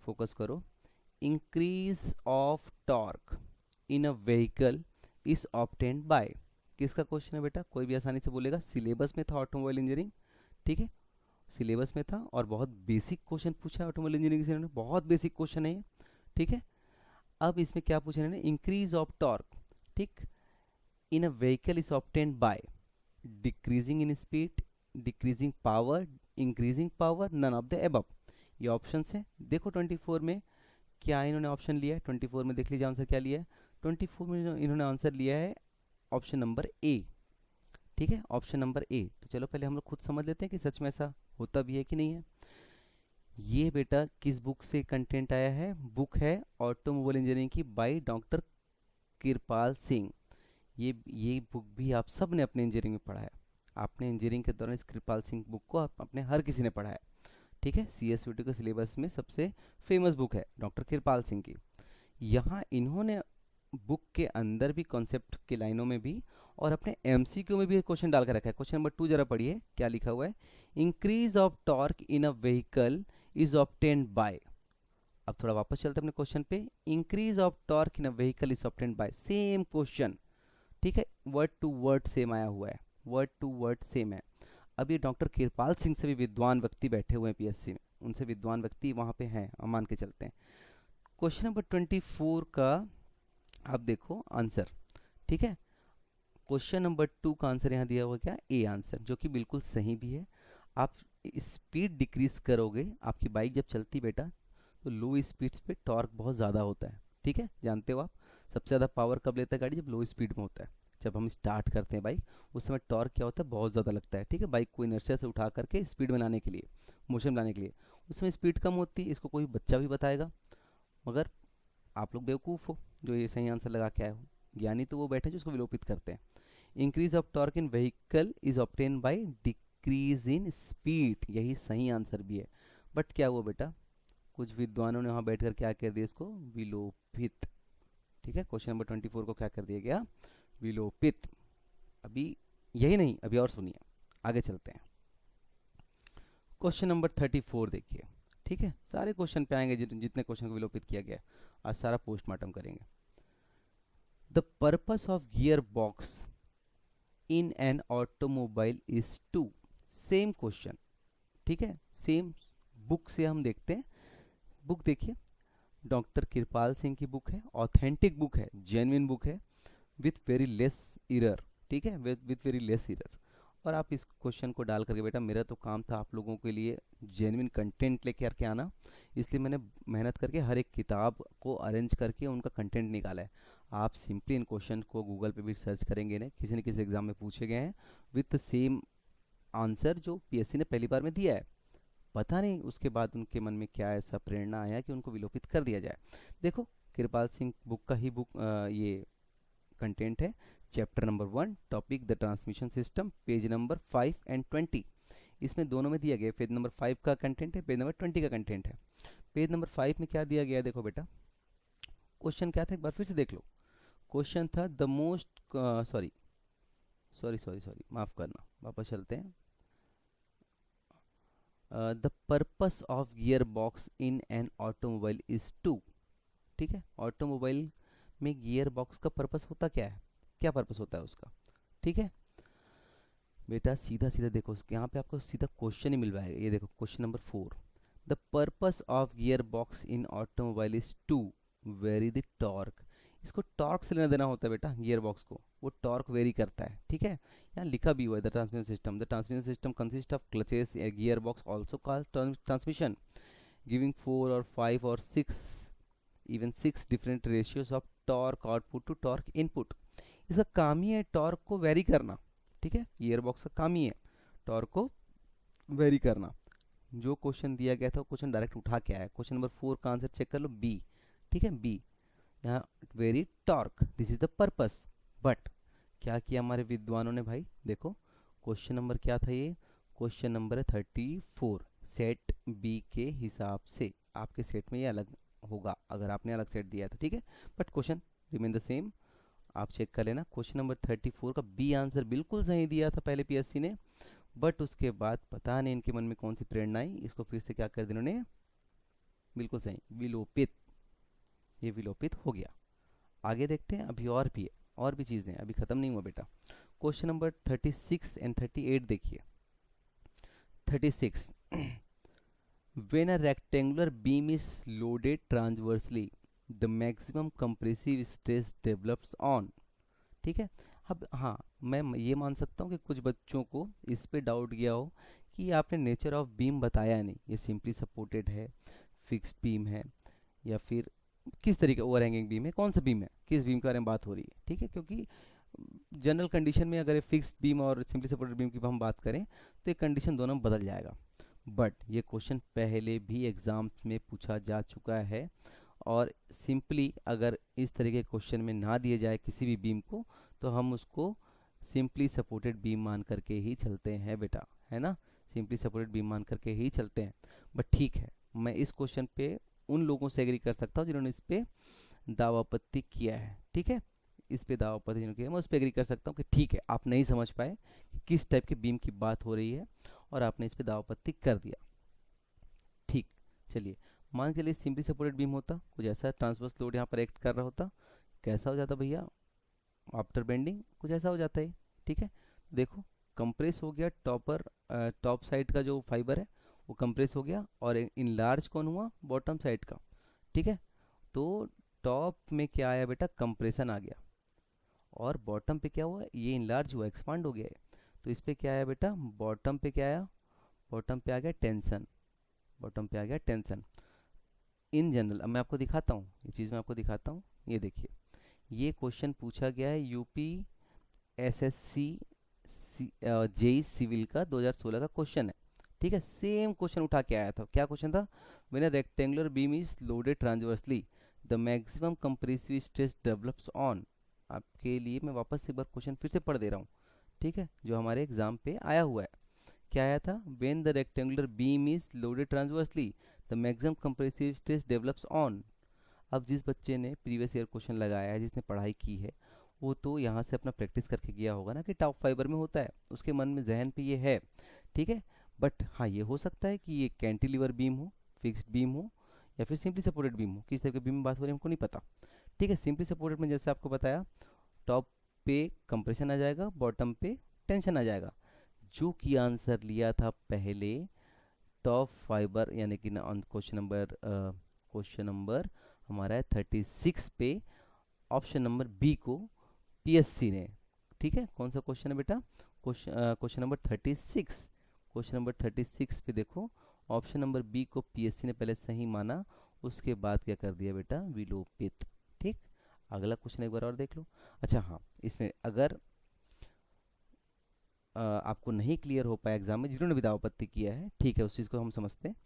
फोकस करो। Increase of torque in a vehicle is obtained bye, किसका क्वेश्चन है बेटा, कोई भी आसानी से बोलेगा, सिलेबस में था ऑटोमोबाइल इंजीनियरिंग, ठीक है, सिलेबस में था और बहुत बेसिक क्वेश्चन पूछा है ऑटोमोबाइल इंजीनियरिंग से इन्होंने, बहुत बेसिक क्वेश्चन है ये, ठीक है। अब इसमें क्या पूछा इन्होंने, इंक्रीज ऑफ टॉर्क, ठीक, in a vehicle is obtained by decreasing in speed, decreasing power, increasing power, none of the above, ये ऑप्शन है। देखो 24 में क्या इन्होंने ऑप्शन लिया है, 24 में देख लीजिए आंसर क्या लिया है, 24 में इन्होंने आंसर लिया है ऑप्शन नंबर ए, ठीक है, ऑप्शन नंबर ए। तो चलो पहले हम लोग खुद समझ लेते हैं कि सच में ऐसा होता भी है कि नहीं है। ये बेटा किस बुक से कंटेंट आया है, बुक है ऑटोमोबाइल इंजीनियरिंग की बाय डॉक्टर कृपाल सिंह। ये बुक भी आप सब ने अपने इंजीनियरिंग में पढ़ा है, आपने इंजीनियरिंग के दौरान इस कृपाल सिंह बुक को आप अपने हर किसी ने पढ़ा है, ठीक है। CSVT के सिलेबस में सबसे फेमस बुक है डॉक्टर कृपाल सिंह की। यहाँ इन्होंने बुक के अंदर भी कॉन्सेप्ट की लाइनों में भी और अपने MCQ में भी क्वेश्चन डाल कर रखा है। क्वेश्चन नंबर 2 जरा पढ़िए क्या लिखा हुआ है, increase of torque in a vehicle is obtained bye, अब थोड़ा वापस चलते हैं अपने क्वेश्चन पे, increase of torque in a vehicle is obtained bye, same question, ठीक है, वर्ड टू वर्ड सेम आया हुआ है, वर्ड टू वर्ड सेम है। अब ये डॉक्टर कृपाल सिंह से भी विद्वान व्यक्ति बैठे हुए हैं PSC में, उनसे विद्वान व्यक्ति वहाँ पे हैं, हम मान के चलते हैं। क्वेश्चन नंबर 24 का आप देखो आंसर, ठीक है, क्वेश्चन नंबर 2 का आंसर यहाँ दिया हुआ क्या, ए आंसर, जो कि बिल्कुल सही भी है। आप स्पीड डिक्रीज करोगे, आपकी बाइक जब चलती बेटा तो लो स्पीड्स पे टॉर्क बहुत ज़्यादा होता है, ठीक है, जानते हो आप, सबसे ज़्यादा पावर कब लेता है गाड़ी, जब लो स्पीड में होता है, जब हम स्टार्ट करते हैं बाइक उस समय टॉर्क क्या होता है, बहुत ज़्यादा लगता है, ठीक है, बाइक को इनर्शिया से उठा करके स्पीड में लाने के लिए, मोशन में लाने के लिए, उस समय स्पीड कम होती है, इसको कोई बच्चा भी बताएगा, मगर आप लोग बेवकूफ़ हो जो ये सही आंसर लगा के आए हो, ज्ञानी तो वो बैठे जो उसको विलोपित करते हैं। Increase of torque in vehicle is obtain by decrease in speed, यही सही आंसर भी है, बट क्या हुआ बेटा, कुछ विद्वानों ने वहाँ बैठ कर क्या कर दिया, इसको विलोपित, ठीक है, क्वेश्चन नंबर 24 को क्या कर दिया गया, विलोपित। अभी यही नहीं, अभी और सुनिए, आगे चलते हैं। क्वेश्चन नंबर 34 देखिए, ठीक है, सारे क्वेश्चन पे आएंगे जितने क्वेश्चन को विलोपित किया गया, आज सारा पोस्टमार्टम करेंगे। The purpose of gearbox in an automobile is to, same question, ठीक है, सेम बुक से हम देखते हैं, बुक देखिए डॉक्टर कृपाल सिंह की बुक है, ऑथेंटिक बुक है, जेन्युइन बुक है, विथ वेरी लेस एरर, ठीक है, विथ वेरी लेस एरर। और आप इस क्वेश्चन को डाल करके बेटा, मेरा तो काम था आप लोगों के लिए जेन्युइन कंटेंट लेके करके आना, इसलिए मैंने मेहनत करके हर एक किताब को अरेंज करके उनका कंटेंट निकाला है। आप सिंपली इन क्वेश्चन को गूगल पे भी सर्च करेंगे ना, किसी न किसी एग्जाम में पूछे गए हैं विथ सेम आंसर जो PSC ने पहली बार में दिया है, पता नहीं उसके बाद उनके मन में क्या ऐसा प्रेरणा आया कि उनको विलोपित कर दिया जाए। देखो कृपाल सिंह बुक का ही ये कंटेंट है, chapter number 1 topic the transmission system, page number 5 and 20, इसमें दोनों में दिया गया, पेज नंबर 5 का कंटेंट है, पेज नंबर 20 का कंटेंट है। पेज नंबर 5 में क्या दिया गया है देखो बेटा। क्वेश्चन क्या था एक बार फिर से देख लो। क्वेश्चन था the most, sorry sorry sorry sorry माफ़ करना, वापस चलते हैं। The purpose of gearbox in an automobile is to, ठीक है, ऑटोमोबाइल में गियर बॉक्स का पर्पस होता क्या है, क्या पर्पस होता है उसका, ठीक है बेटा। सीधा सीधा देखो यहाँ पे आपको सीधा क्वेश्चन ही मिल पाएगा। ये देखो question number 4, the purpose of gearbox in automobile is to vary the torque. इसको टॉर्क से लेना देना होता है बेटा, गियर बॉक्स को वो टॉर्क वेरी करता है, ठीक है। यहाँ लिखा भी हुआ है the transmission system consist of clutches a gearbox also called transmission giving 4 और 5 और 6 even 6 different ratios of torque output to torque input. इसका काम ही है टॉर्क को वेरी करना, ठीक है, गियर बॉक्स का काम ही है टॉर्क को वेरी करना। जो क्वेश्चन दिया गया था क्वेश्चन डायरेक्ट उठा के आया। क्वेश्चन नंबर 4 का आंसर चेक कर लो, बी, ठीक है, बी। यहाँ very torque, this is the purpose. But क्या किया हमारे विद्वानों ने भाई, देखो क्वेश्चन नंबर क्या था, ये क्वेश्चन नंबर है 34, सेट बी के हिसाब से। आपके सेट में ये अलग होगा अगर आपने अलग सेट दिया है तो, ठीक है, but question remain the same, आप चेक कर लेना। क्वेश्चन नंबर 34 का बी आंसर बिल्कुल सही दिया था पहले पीएससी ने, बट उसके बाद पता नहीं इनके मन में कौन सी प्रेरणा आई, इसको फिर से क्या कर दिया इन्होंने, बिल्कुल सही विलोपित, ये विलोपित हो गया। आगे देखते हैं, अभी और भी है, और भी चीज़ें अभी ख़त्म नहीं हुआ बेटा। क्वेश्चन नंबर 36 एंड 38 देखिए। 36 when a rectangular beam is loaded transversely the maximum compressive stress develops on, ठीक है। अब हाँ, मैं ये मान सकता हूँ कि कुछ बच्चों को इस पे डाउट गया हो कि आपने नेचर ऑफ बीम बताया नहीं, ये सिंपली सपोर्टेड है, फिक्स्ड बीम है, या फिर किस तरीके ओवर हैंगिंग बीम है, कौन सा बीम है, किस बीम के बारे में बात हो रही है, ठीक है। क्योंकि जनरल कंडीशन में अगर फिक्स्ड बीम और सिंपली सपोर्टेड बीम की हम बात करें तो ये कंडीशन दोनों में बदल जाएगा। बट ये क्वेश्चन पहले भी एग्ज़ाम्स में पूछा जा चुका है, और सिंपली अगर इस तरीके के क्वेश्चन में ना दिए जाए किसी भी बीम को तो हम उसको सिंपली सपोर्टेड बीम मान करके ही चलते हैं बेटा, है ना, सिंपली सपोर्टेड बीम मान करके ही चलते हैं। बट ठीक है, मैं इस क्वेश्चन पे उन लोगों से एग्री कर सकता हूँ जिन्होंने इस पे दावापत्ति किया है, ठीक है, इस पे दावापत्ति जिन्होंने किया है मैं उस पर एग्री कर सकता हूँ कि ठीक है आप नहीं समझ पाए कि किस टाइप के बीम की बात हो रही है और आपने इस पे दावापत्ति कर दिया, ठीक। चलिए मान के चलिए सिंपली सपोर्टेड बीम होता, कुछ ऐसा ट्रांसवर्स लोड यहाँ पर एक्ट कर रहा होता, कैसा हो जाता भैया, आफ्टर बेंडिंग कुछ ऐसा हो जाता है, ठीक है। देखो कंप्रेस हो गया टॉप साइड का जो फाइबर है वो कंप्रेस हो गया, और इनलार्ज कौन हुआ, बॉटम साइड का, ठीक है। तो टॉप में क्या आया बेटा, कंप्रेशन आ गया, और बॉटम पे क्या हुआ, ये इनलार्ज हुआ, एक्सपांड हो गया है। तो इस पे क्या आया बेटा, बॉटम पे क्या आया, बॉटम पे आ गया टेंशन, बॉटम पे आ गया टेंशन। इन जनरल अब मैं आपको दिखाता हूँ, ये चीज़ मैं आपको दिखाता हूँ, ये देखिए, ये क्वेश्चन पूछा गया है यूपी एसएससी जेई सिविल का 2016 का क्वेश्चन है, ठीक है। सेम क्वेश्चन उठा के आया था, क्या क्वेश्चन था, when a rectangular beam is loaded transversely the maximum compressive stress develops on. आपके लिए मैं वापस से एक बार क्वेश्चन फिर से पढ़ दे रहा हूँ, ठीक है, जो हमारे एग्जाम पे आया हुआ है। क्या आया था, when the rectangular beam is loaded transversely the maximum compressive stress develops on. अब जिस बच्चे ने प्रीवियस ईयर क्वेश्चन लगाया है, जिसने पढ़ाई की है, वो तो यहाँ से अपना प्रैक्टिस करके गया होगा ना कि टॉप फाइबर में होता है, उसके मन में जहन पे ये है, ठीक है। बट हाँ, ये हो सकता है कि ये कैंटिलीवर बीम हो, फिक्स्ड बीम हो, या फिर सिंपली सपोर्टेड बीम हो, किस तरह के बीम में बात हो रही है हमको नहीं पता, ठीक है। सिंपली सपोर्टेड में जैसे आपको बताया, टॉप पे कंप्रेशन आ जाएगा, बॉटम पे टेंशन आ जाएगा। जो कि आंसर लिया था पहले टॉप फाइबर, यानी कि क्वेश्चन नंबर हमारा है 36 पे, ऑप्शन नंबर बी को पीएससी ने, ठीक है। कौन सा क्वेश्चन है बेटा, क्वेश्चन नंबर 36, क्वेश्चन नंबर 36 पे देखो, ऑप्शन नंबर बी को पीएससी ने पहले सही माना, उसके बाद क्या कर दिया बेटा, विलोपित, ठीक। अगला क्वेश्चन एक बार और देख लो। अच्छा हाँ, इसमें अगर आपको नहीं क्लियर हो पाया एग्जाम में, जिन्होंने भी दावापत्ति किया है, ठीक है, उस चीज़ को हम समझते हैं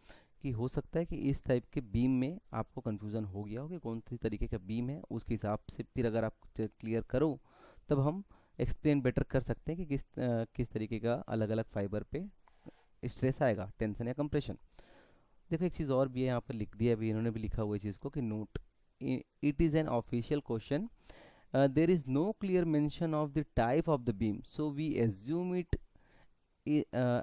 कि हो सकता है कि इस टाइप के बीम में आपको कन्फ्यूज़न हो गया हो कि कौन सी तरीके का बीम है, उसके हिसाब से फिर अगर आप क्लियर करो तब हम एक्सप्लेन बेटर कर सकते हैं कि किस तरीके का अलग अलग फाइबर पे स्ट्रेस आएगा, टेंशन या कंप्रेशन। देखो एक चीज़ और भी है, यहाँ पर लिख दिया भी, इन्होंने भी लिखा हुआ है इस चीज़ को कि note, it is an official question, there is no clear mention of the type of the beam, so we assume it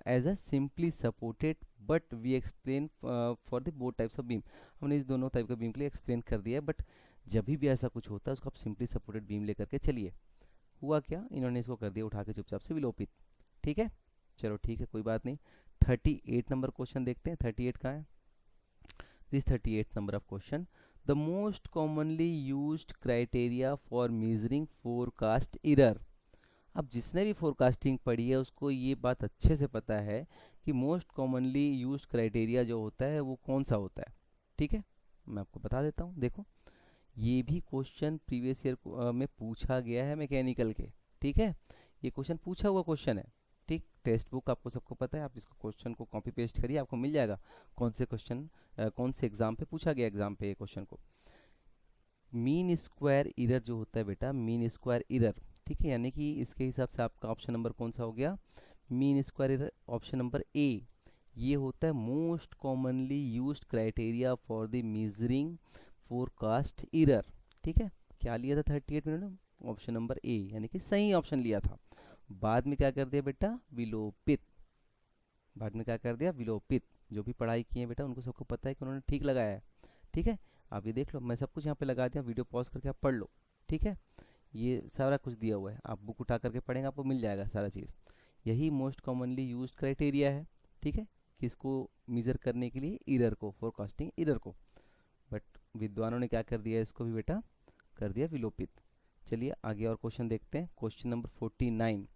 as a simply supported, but we explain for the both types of beam. हमने इस दोनों type का beam के लिए explain कर दिया है, but जब भी ऐसा कुछ होता है उसको आप सिंपली सपोर्टेड बीम लेकर के चलिए। हुआ क्या, इन्होंने इसको कर दिया उठा के चुपचाप से विलोपित। ठीक है, चलो ठीक है, कोई बात नहीं। 38 नंबर क्वेश्चन देखते हैं। 38 कहाँ है? This 38 number of question, the most commonly used criteria for measuring forecast error. अब जिसने भी फोरकास्टिंग पढ़ी है उसको ये बात अच्छे से पता है कि मोस्ट कॉमनली यूज्ड क्राइटेरिया जो होता है वो कौन सा होता है। ठीक है, मैं आपको बता देता हूँ। देखो ये भी क्वेश्चन प्रीवियस ईयर में पूछा गया है मैकेनिकल के। ठीक है, ये क्वेश्चन पूछा हुआ क्वेश्चन है। ठीक, टेक्स्ट बुक आपको सबको पता है, आप इसको क्वेश्चन को कॉपी पेस्ट करिए, आपको मिल जाएगा कौन से क्वेश्चन कौन से एग्जाम पे पूछा गया, एग्जाम पे ये क्वेश्चन को। मीन स्क्वायर एरर जो होता है बेटा, मीन स्क्वायर एरर, ठीक है, यानी कि इसके हिसाब से आपका ऑप्शन नंबर कौन सा हो गया? Mean square error, option number A. ये होता है most commonly used criteria for the measuring forecast error. ठीक है, क्या लिया था 38 में ना? ऑप्शन नंबर ए, यानी कि सही ऑप्शन लिया था। बाद में क्या कर दिया बेटा? विलोपित। बाद में क्या कर दिया? विलोपित। जो भी पढ़ाई की है बेटा उनको सबको पता है कि उन्होंने ठीक लगाया है। ठीक है, आप ये देख लो, मैं सब कुछ यहाँ पे लगा दिया, वीडियो पॉज करके आप पढ़ लो। ठीक है, ये सारा कुछ दिया हुआ है, आप बुक उठा करके पढ़ेंगे आपको मिल जाएगा सारा चीज़। यही मोस्ट कॉमनली यूज्ड क्राइटेरिया है। ठीक है, किसको मेजर करने के लिए? एरर को, फोरकास्टिंग एरर को। बट विद्वानों ने क्या कर दिया, इसको भी बेटा कर दिया विलोपित। चलिए आगे और क्वेश्चन देखते हैं। Question number 49।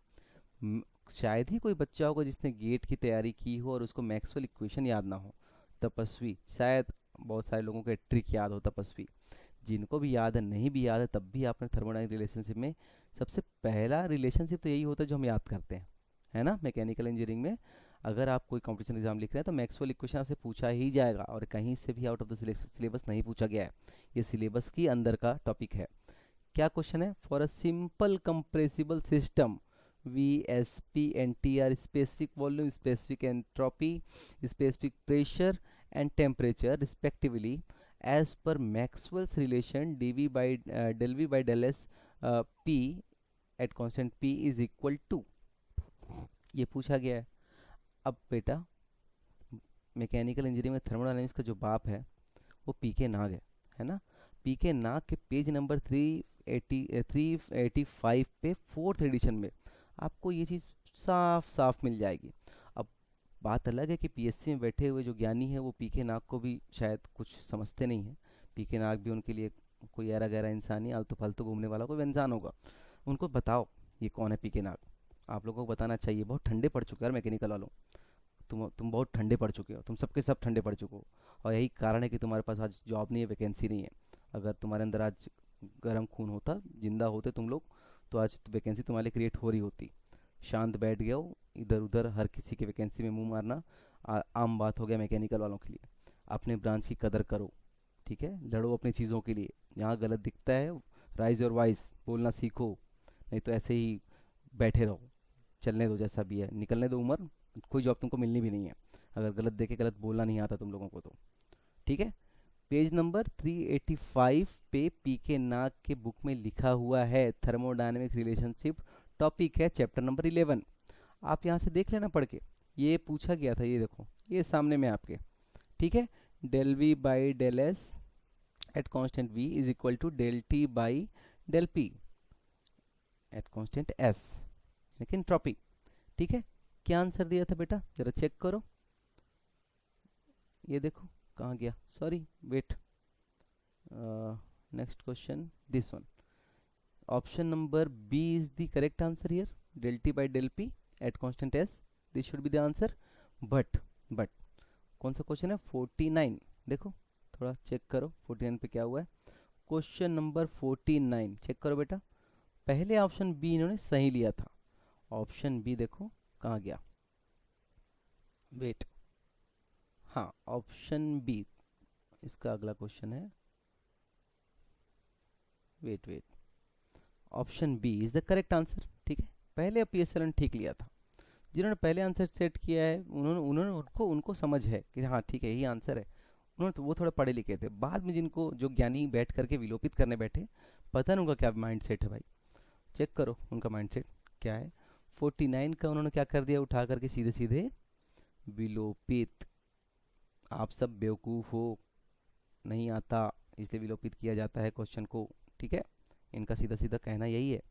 शायद ही कोई बच्चा होगा जिसने गेट की तैयारी की हो और उसको मैक्सवेल इक्वेशन याद ना हो। तपस्वी, शायद बहुत सारे लोगों को ट्रिक याद हो। तपस्वी, जिनको भी याद है, नहीं भी याद है, तब भी आपने थर्मोडायनेमिक रिलेशनशिप में सबसे पहला रिलेशनशिप तो यही होता है जो हम याद करते हैं, है ना? मैकेनिकल इंजीनियरिंग में अगर आप कोई कॉम्पिटिशन एग्जाम लिख रहे हैं तो मैक्सवेल इक्वेशन आपसे पूछा ही जाएगा, और कहीं से भी आउट ऑफ द सिलेबस नहीं पूछा गया है, ये सिलेबस के अंदर का टॉपिक है। क्या क्वेश्चन है? For a simple compressible system VSP&T are specific volume, specific entropy, specific pressure and temperature respectively as per Maxwell's relation dV by del V by del S P at constant P is equal to, ये पूछा गया है। अब बेटा mechanical engineering में thermodynamics का जो बाप है वो पी के नाग है ना? पी के नाग के पेज नंबर 385 पे 4th एडिशन में आपको ये चीज़ साफ साफ मिल जाएगी। अब बात अलग है कि पीएससी में बैठे हुए जो ज्ञानी है वो पी के नाग को भी शायद कुछ समझते नहीं हैं। पी के नाग भी उनके लिए कोई ऐरा गहरा इंसान ही, आलतू फालतू घूमने वाला कोई इंसान होगा। उनको बताओ ये कौन है पी के नाग, आप लोगों को बताना चाहिए। बहुत ठंडे पड़ चुके हैं यार मैकेनिकल वालों, तुम बहुत ठंडे पड़ चुके हो, तुम सबके सब ठंडे पड़ चुके हो, और यही कारण है कि तुम्हारे पास आज जॉब नहीं है, वैकेंसी नहीं है। अगर तुम्हारे अंदर आज गर्म खून होता, जिंदा होते तुम लोग, तो आज वैकेंसी तुम्हारे लिए क्रिएट हो रही होती। शांत बैठ गए हो, इधर उधर हर किसी की वैकेंसी में मुंह मारना आम बात हो गया मैकेनिकल वालों के लिए। अपने ब्रांच की कदर करो, ठीक है? लड़ो अपनी चीज़ों के लिए, यहाँ गलत दिखता है राइज और वाइज बोलना सीखो, नहीं तो ऐसे ही बैठे रहो। चलने दो, जैसा भी है निकलने दो उम्र, कोई जॉब तुमको मिलनी भी नहीं है अगर गलत देखे, गलत बोलना नहीं आता तुम लोगों को तो। ठीक है, पेज नंबर 385 पे पी के नाग के बुक में लिखा हुआ है थर्मोडायनेमिक रिलेशनशिप, टॉपिक है चैप्टर नंबर 11। आप यहाँ से देख लेना पढ़ के, ये पूछा गया था, ये देखो ये सामने में आपके। ठीक है, del V by del S at constant V is equal to del T by del P at constant S, लेकिन एंट्रोपी। ठीक है, क्या आंसर दिया था बेटा, जरा चेक करो। ये देखो कहाँ गया, sorry wait, next question, this one. Option number B is the correct answer here, del T by del P at constant S, this should be the answer. But कौन सा क्वेश्चन है? 49। देखो थोड़ा चेक करो 49 पे क्या हुआ है। क्वेश्चन नंबर 49 चेक करो बेटा, पहले ऑप्शन बी इन्होंने सही लिया था, ऑप्शन बी देखो कहाँ गया, वेट, हाँ ऑप्शन बी इसका अगला क्वेश्चन है, wait, option B is the correct answer. ठीक है, पहले पीएसएल ने ठीक लिया था, जिन्होंने पहले आंसर सेट किया है उन्होंने उन्होंने उनको उनको समझ है कि हाँ ठीक है यही आंसर है, उन्होंने तो वो थोड़ा पढ़े लिखे थे। बाद में जिनको जो ज्ञानी बैठ करके विलोपित करने बैठे, पता नहीं उनका क्या माइंड सेट है भाई, चेक करो उनका माइंड सेट क्या है। 49 का उन्होंने क्या कर दिया, उठा करके सीधे सीधे विलोपित। आप सब बेवकूफ़ हो, नहीं आता इसलिए विलोपित किया जाता है क्वेश्चन को, ठीक है। इनका सीधा सीधा कहना यही है,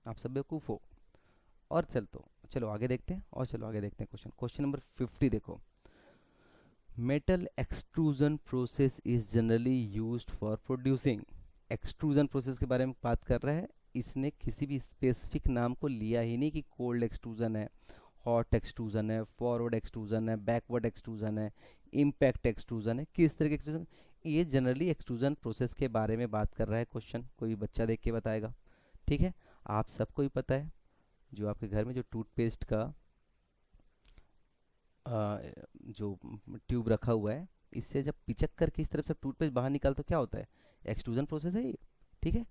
आप सब बेवकूफ़ हो। और चलो आगे देखते हैं, और चलो आगे देखते हैं क्वेश्चन। क्वेश्चन नंबर 50 देखो, metal extrusion process is generally used for producing. Extrusion process के बारे में बात कर रहा है, इसने किसी भी स्पेसिफिक नाम को लिया ही नहीं कि कोल्ड एक्सट्रूजन है, हॉट एक्सट्रूजन है, फॉरवर्ड एक्सट्रूजन है, बैकवर्ड एक्सट्रूजन है, इम्पैक्ट एक्सट्रूजन है, किस तरह के एक्सट्रूजन। ये जनरली एक्सट्रूजन प्रोसेस के बारे में बात कर रहा है क्वेश्चन, कोई भी बच्चा देख के बताएगा, ठीक है। आप सबको ही पता है, जो आपके घर में जो टूथपेस्ट का जो ट्यूब रखा हुआ है, इससे जब पिचक करके इस तरफ से टूथपेस्ट बाहर निकालते तो क्या होता है, एक्सट्रूजन प्रोसेस है ये, ठीक है।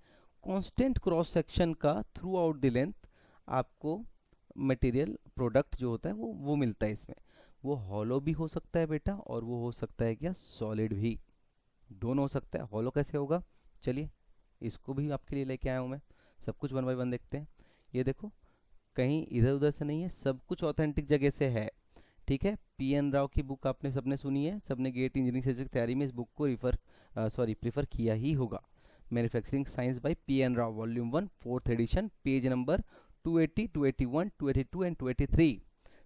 कांस्टेंट क्रॉस सेक्शन का थ्रू आउट द लेंथ आपको मटेरियल प्रोडक्ट जो होता है वो मिलता है इसमें। वो हॉलो भी हो सकता है बेटा, और वो हो सकता है क्या, सॉलिड भी, दोनों हो सकता है। हॉलो कैसे होगा, चलिए इसको भी आपके लिए लेके आया हूँ मैं, सब कुछ 1 बाय 1 देखते हैं। ये देखो, कहीं इधर उधर से नहीं है, सब कुछ ऑथेंटिक जगह से है, ठीक है। पी.एन. राव की बुक आपने सबने सुनी है, सबने गेट इंजीनियरिंग से तैयारी में इस बुक को प्रीफर किया ही होगा। Manufacturing science by P N. Rao, volume 1, 4th edition, page number 280, 281, 282 and 283।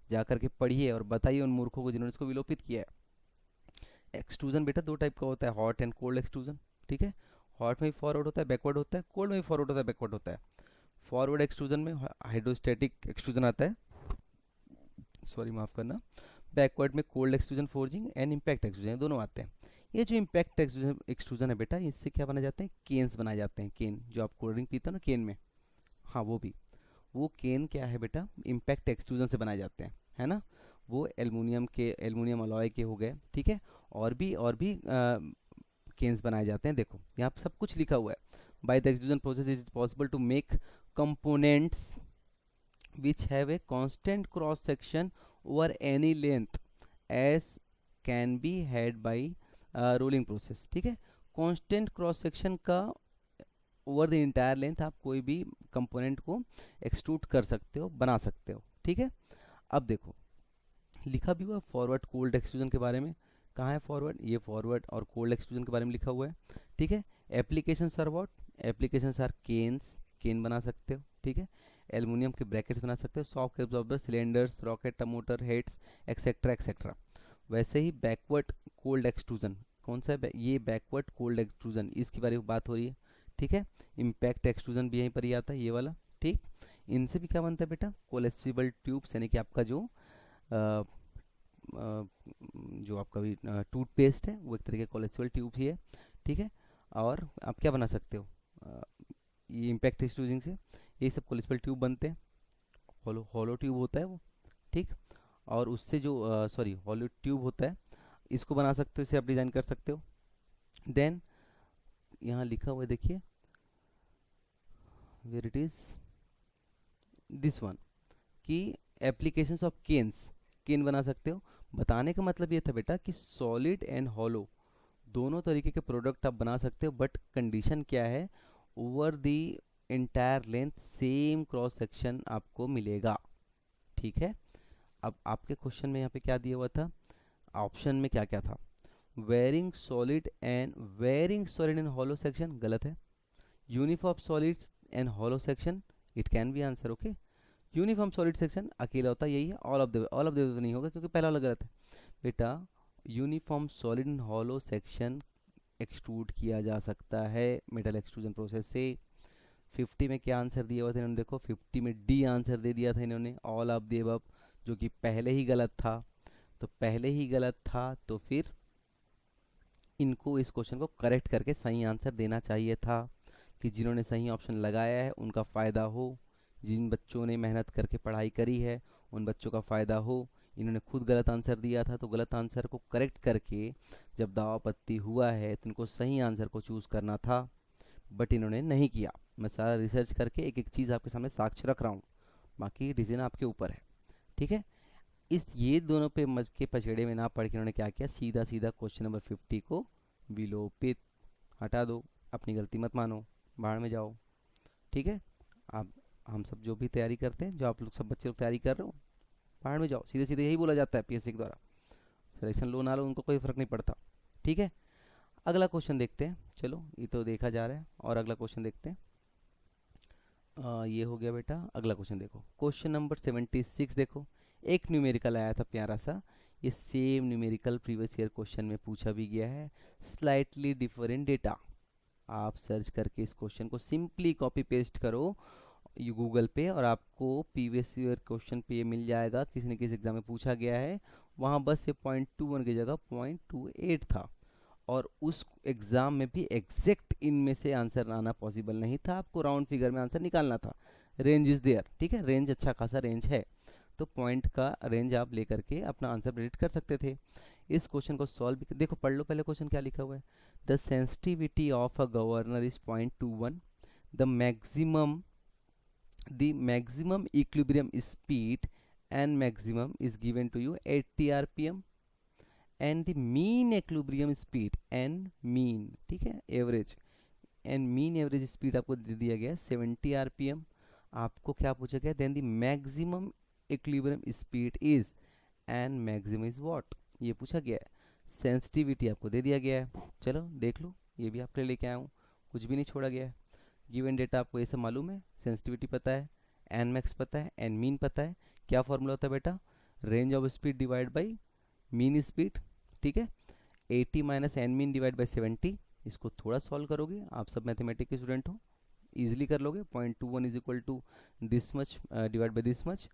जाकर के पढ़िए और बताइए उन मूर्खों को जिन्होंने इसको विलोपित किया है। एक्सट्रूजन बेटा 2 टाइप का होता है, हॉट एंड कोल्ड एक्सट्रूजन, ठीक है। हॉट में भी फॉरवर्ड होता है, बैकवर्ड होता है, कोल्ड में भी फॉरवर्ड होता है, बैकवर्ड होता है। फॉरवर्ड एक्सट्रूजन में हाइड्रोस्टैटिक एक्सट्रूजन आता है, सॉरी माफ़ करना। बैकवर्ड में cold extrusion, forging and impact extrusion, दोनों आते हैं। ये जो इम्पैक्ट एक्सट्रूजन है बेटा, इससे क्या बनाए जाते हैं, केन्स बनाए जाते हैं। केन जो आप कोल्ड ड्रिंक पीते हो ना केन में, हाँ वो केन क्या है बेटा, इम्पैक्ट एक्सट्रूजन से बनाए जाते हैं, है ना। वो एल्युमिनियम अलॉय के हो गए, ठीक है। और भी केन्स बनाए जाते हैं। देखो यहाँ पर सब कुछ लिखा हुआ है। By the extrusion process is possible to make components which have a constant cross section over any length as can be had by rolling process, ठीक है। constant cross section का ओवर द इंटायर लेंथ आप कोई भी component को extrude कर सकते हो, बना सकते हो, ठीक है। अब देखो लिखा भी हुआ फॉरवर्ड कोल्ड एक्सट्रूजन के बारे में, कहाँ है फॉरवर्ड, ये फॉरवर्ड और कोल्ड एक्सट्रूजन के बारे में लिखा हुआ है, ठीक है। Applications are what, applications are cans, can बना सकते हो, ठीक है। एल्युमिनियम के ब्रैकेट्स बना सकते हो, shock absorber, cylinders, rocket motor heads, etcetera etcetera. वैसे ही बैकवर्ड कोल्ड एक्सट्रूजन कौन सा है, ये बैकवर्ड कोल्ड एक्सट्रूजन, इसके बारे में बात हो रही है, ठीक है। इम्पैक्ट एक्सट्रूजन भी यहीं पर ही आता है, ये वाला, ठीक। इनसे भी क्या बनता है बेटा, कोलेस्ट्रिबल ट्यूब्स, यानी कि आपका जो आपका भी टूथपेस्ट है वो एक तरीके का कोलेस्ट्रॉल ट्यूब ही है, ठीक है। और आप क्या बना सकते हो, ये इम्पैक्ट एक्सट्रूजन से ये सब कोलेस्ट्रॉल ट्यूब बनते हैं, हॉलो ट्यूब होता है वो, ठीक। और उससे जो हॉलो ट्यूब होता है, इसको बना सकते हो, इसे आप डिज़ाइन कर सकते हो। देन यहाँ लिखा हुआ है, देखिए where it is this one, कि एप्लीकेशंस ऑफ केन्स, केन बना सकते हो। बताने का मतलब ये था बेटा कि सॉलिड एंड हॉलो दोनों तरीके के प्रोडक्ट आप बना सकते हो, बट कंडीशन क्या है, over the entire length same cross section आपको मिलेगा, ठीक है। अब आपके क्वेश्चन में यहाँ पे क्या दिया हुआ था, ऑप्शन में क्या क्या था, varying solid and hollow section, गलत है। Uniform solid and hollow section, it can be answer, okay. Uniform solid section अकेला होता है, यही है। ऑल ऑफ द नहीं होगा क्योंकि पहला वाला गलत है बेटा। Uniform solid and hollow section extrude किया जा सकता है मेटल एक्सट्रूजन प्रोसेस से। 50 में क्या आंसर दिया हुआ था इन्होंने, देखो 50 में डी आंसर दे दिया था इन्होंने, ऑल ऑफ द अबव, जो कि पहले ही गलत था। तो पहले ही गलत था तो फिर इनको इस क्वेश्चन को करेक्ट करके सही आंसर देना चाहिए था, कि जिन्होंने सही ऑप्शन लगाया है उनका फ़ायदा हो, जिन बच्चों ने मेहनत करके पढ़ाई करी है उन बच्चों का फ़ायदा हो। इन्होंने खुद गलत आंसर दिया था, तो गलत आंसर को करेक्ट करके जब दावापत्ती हुआ है तो इनको सही आंसर को चूज़ करना था, बट इन्होंने नहीं किया। मैं सारा रिसर्च करके एक एक चीज़ आपके सामने साक्ष्य रख रहा हूँ, बाकी डिसीजन आपके ऊपर है। ठीक है। इस ये दोनों पे मज के पचड़े में ना पढ़ के उन्होंने क्या किया, सीधा सीधा क्वेश्चन नंबर 50 को विलोपित, हटा दो, अपनी गलती मत मानो, बाहर में जाओ। ठीक है। आप हम सब जो भी तैयारी करते हैं, जो आप लोग सब बच्चे लोग तैयारी कर रहे हो, बाहर में जाओ, सीधे सीधे यही बोला जाता है पीएससी के द्वारा। सिलेक्शन लो ना लो उनको कोई फ़र्क नहीं पड़ता। ठीक है। अगला क्वेश्चन देखते हैं, चलो ये तो देखा जा रहा है, और अगला क्वेश्चन देखते हैं। ये हो गया बेटा। अगला क्वेश्चन देखो, क्वेश्चन नंबर 76 देखो। एक न्यूमेरिकल आया था प्यारा सा, ये same numerical previous year question में पूछा भी गया है, स्लाइटली डिफरेंट डेटा। आप सर्च करके इस क्वेश्चन को सिंपली कॉपी पेस्ट करो यू गूगल पे, और आपको प्रीवियस ईयर क्वेश्चन पे ये मिल जाएगा, किसी न किसी एग्जाम में पूछा गया है। वहाँ बस ये 0.21 की जगह 0.28 था, और उस एग्ज़ाम में भी एग्जैक्ट इनमें से आंसर आना पॉसिबल नहीं था, आपको राउंड फिगर में आंसर निकालना था। रेंज इज़ देयर, ठीक है, रेंज अच्छा खासा रेंज है, तो पॉइंट का रेंज आप लेकर के अपना आंसर प्रेडिक्ट कर सकते थे। इस क्वेश्चन को सॉल्व भी देखो, पढ़ लो पहले क्वेश्चन क्या लिखा हुआ है। The sensitivity of a governor is 0.21, the maximum equilibrium speed and maximum is given to you 80 rpm, and the mean equilibrium speed and mean, ठीक है, average and mean average speed आपको दे दिया गया है 70 rpm। आपको क्या पूछा गया, then the maximum equilibrium speed is, and maximum is what, ये पूछा गया है। सेंसिटिविटी आपको दे दिया गया है, चलो देख लो, ये भी आपके लिए लेके आया हूँ, कुछ भी नहीं छोड़ा गया है। गिवन डेटा आपको ये सब मालूम है, सेंसिटिविटी पता है, एन मैक्स पता है, एन मीन पता है। क्या फॉर्मूला होता है बेटा, range of speed divide by mean speed, ठीक है। 80 minus N mean divide by 70, इसको थोड़ा सॉल्व करोगे, आप सब मैथमेटिक्स के स्टूडेंट हो, इजीली कर लोगे। 0.21 is equal to this much divide by this much,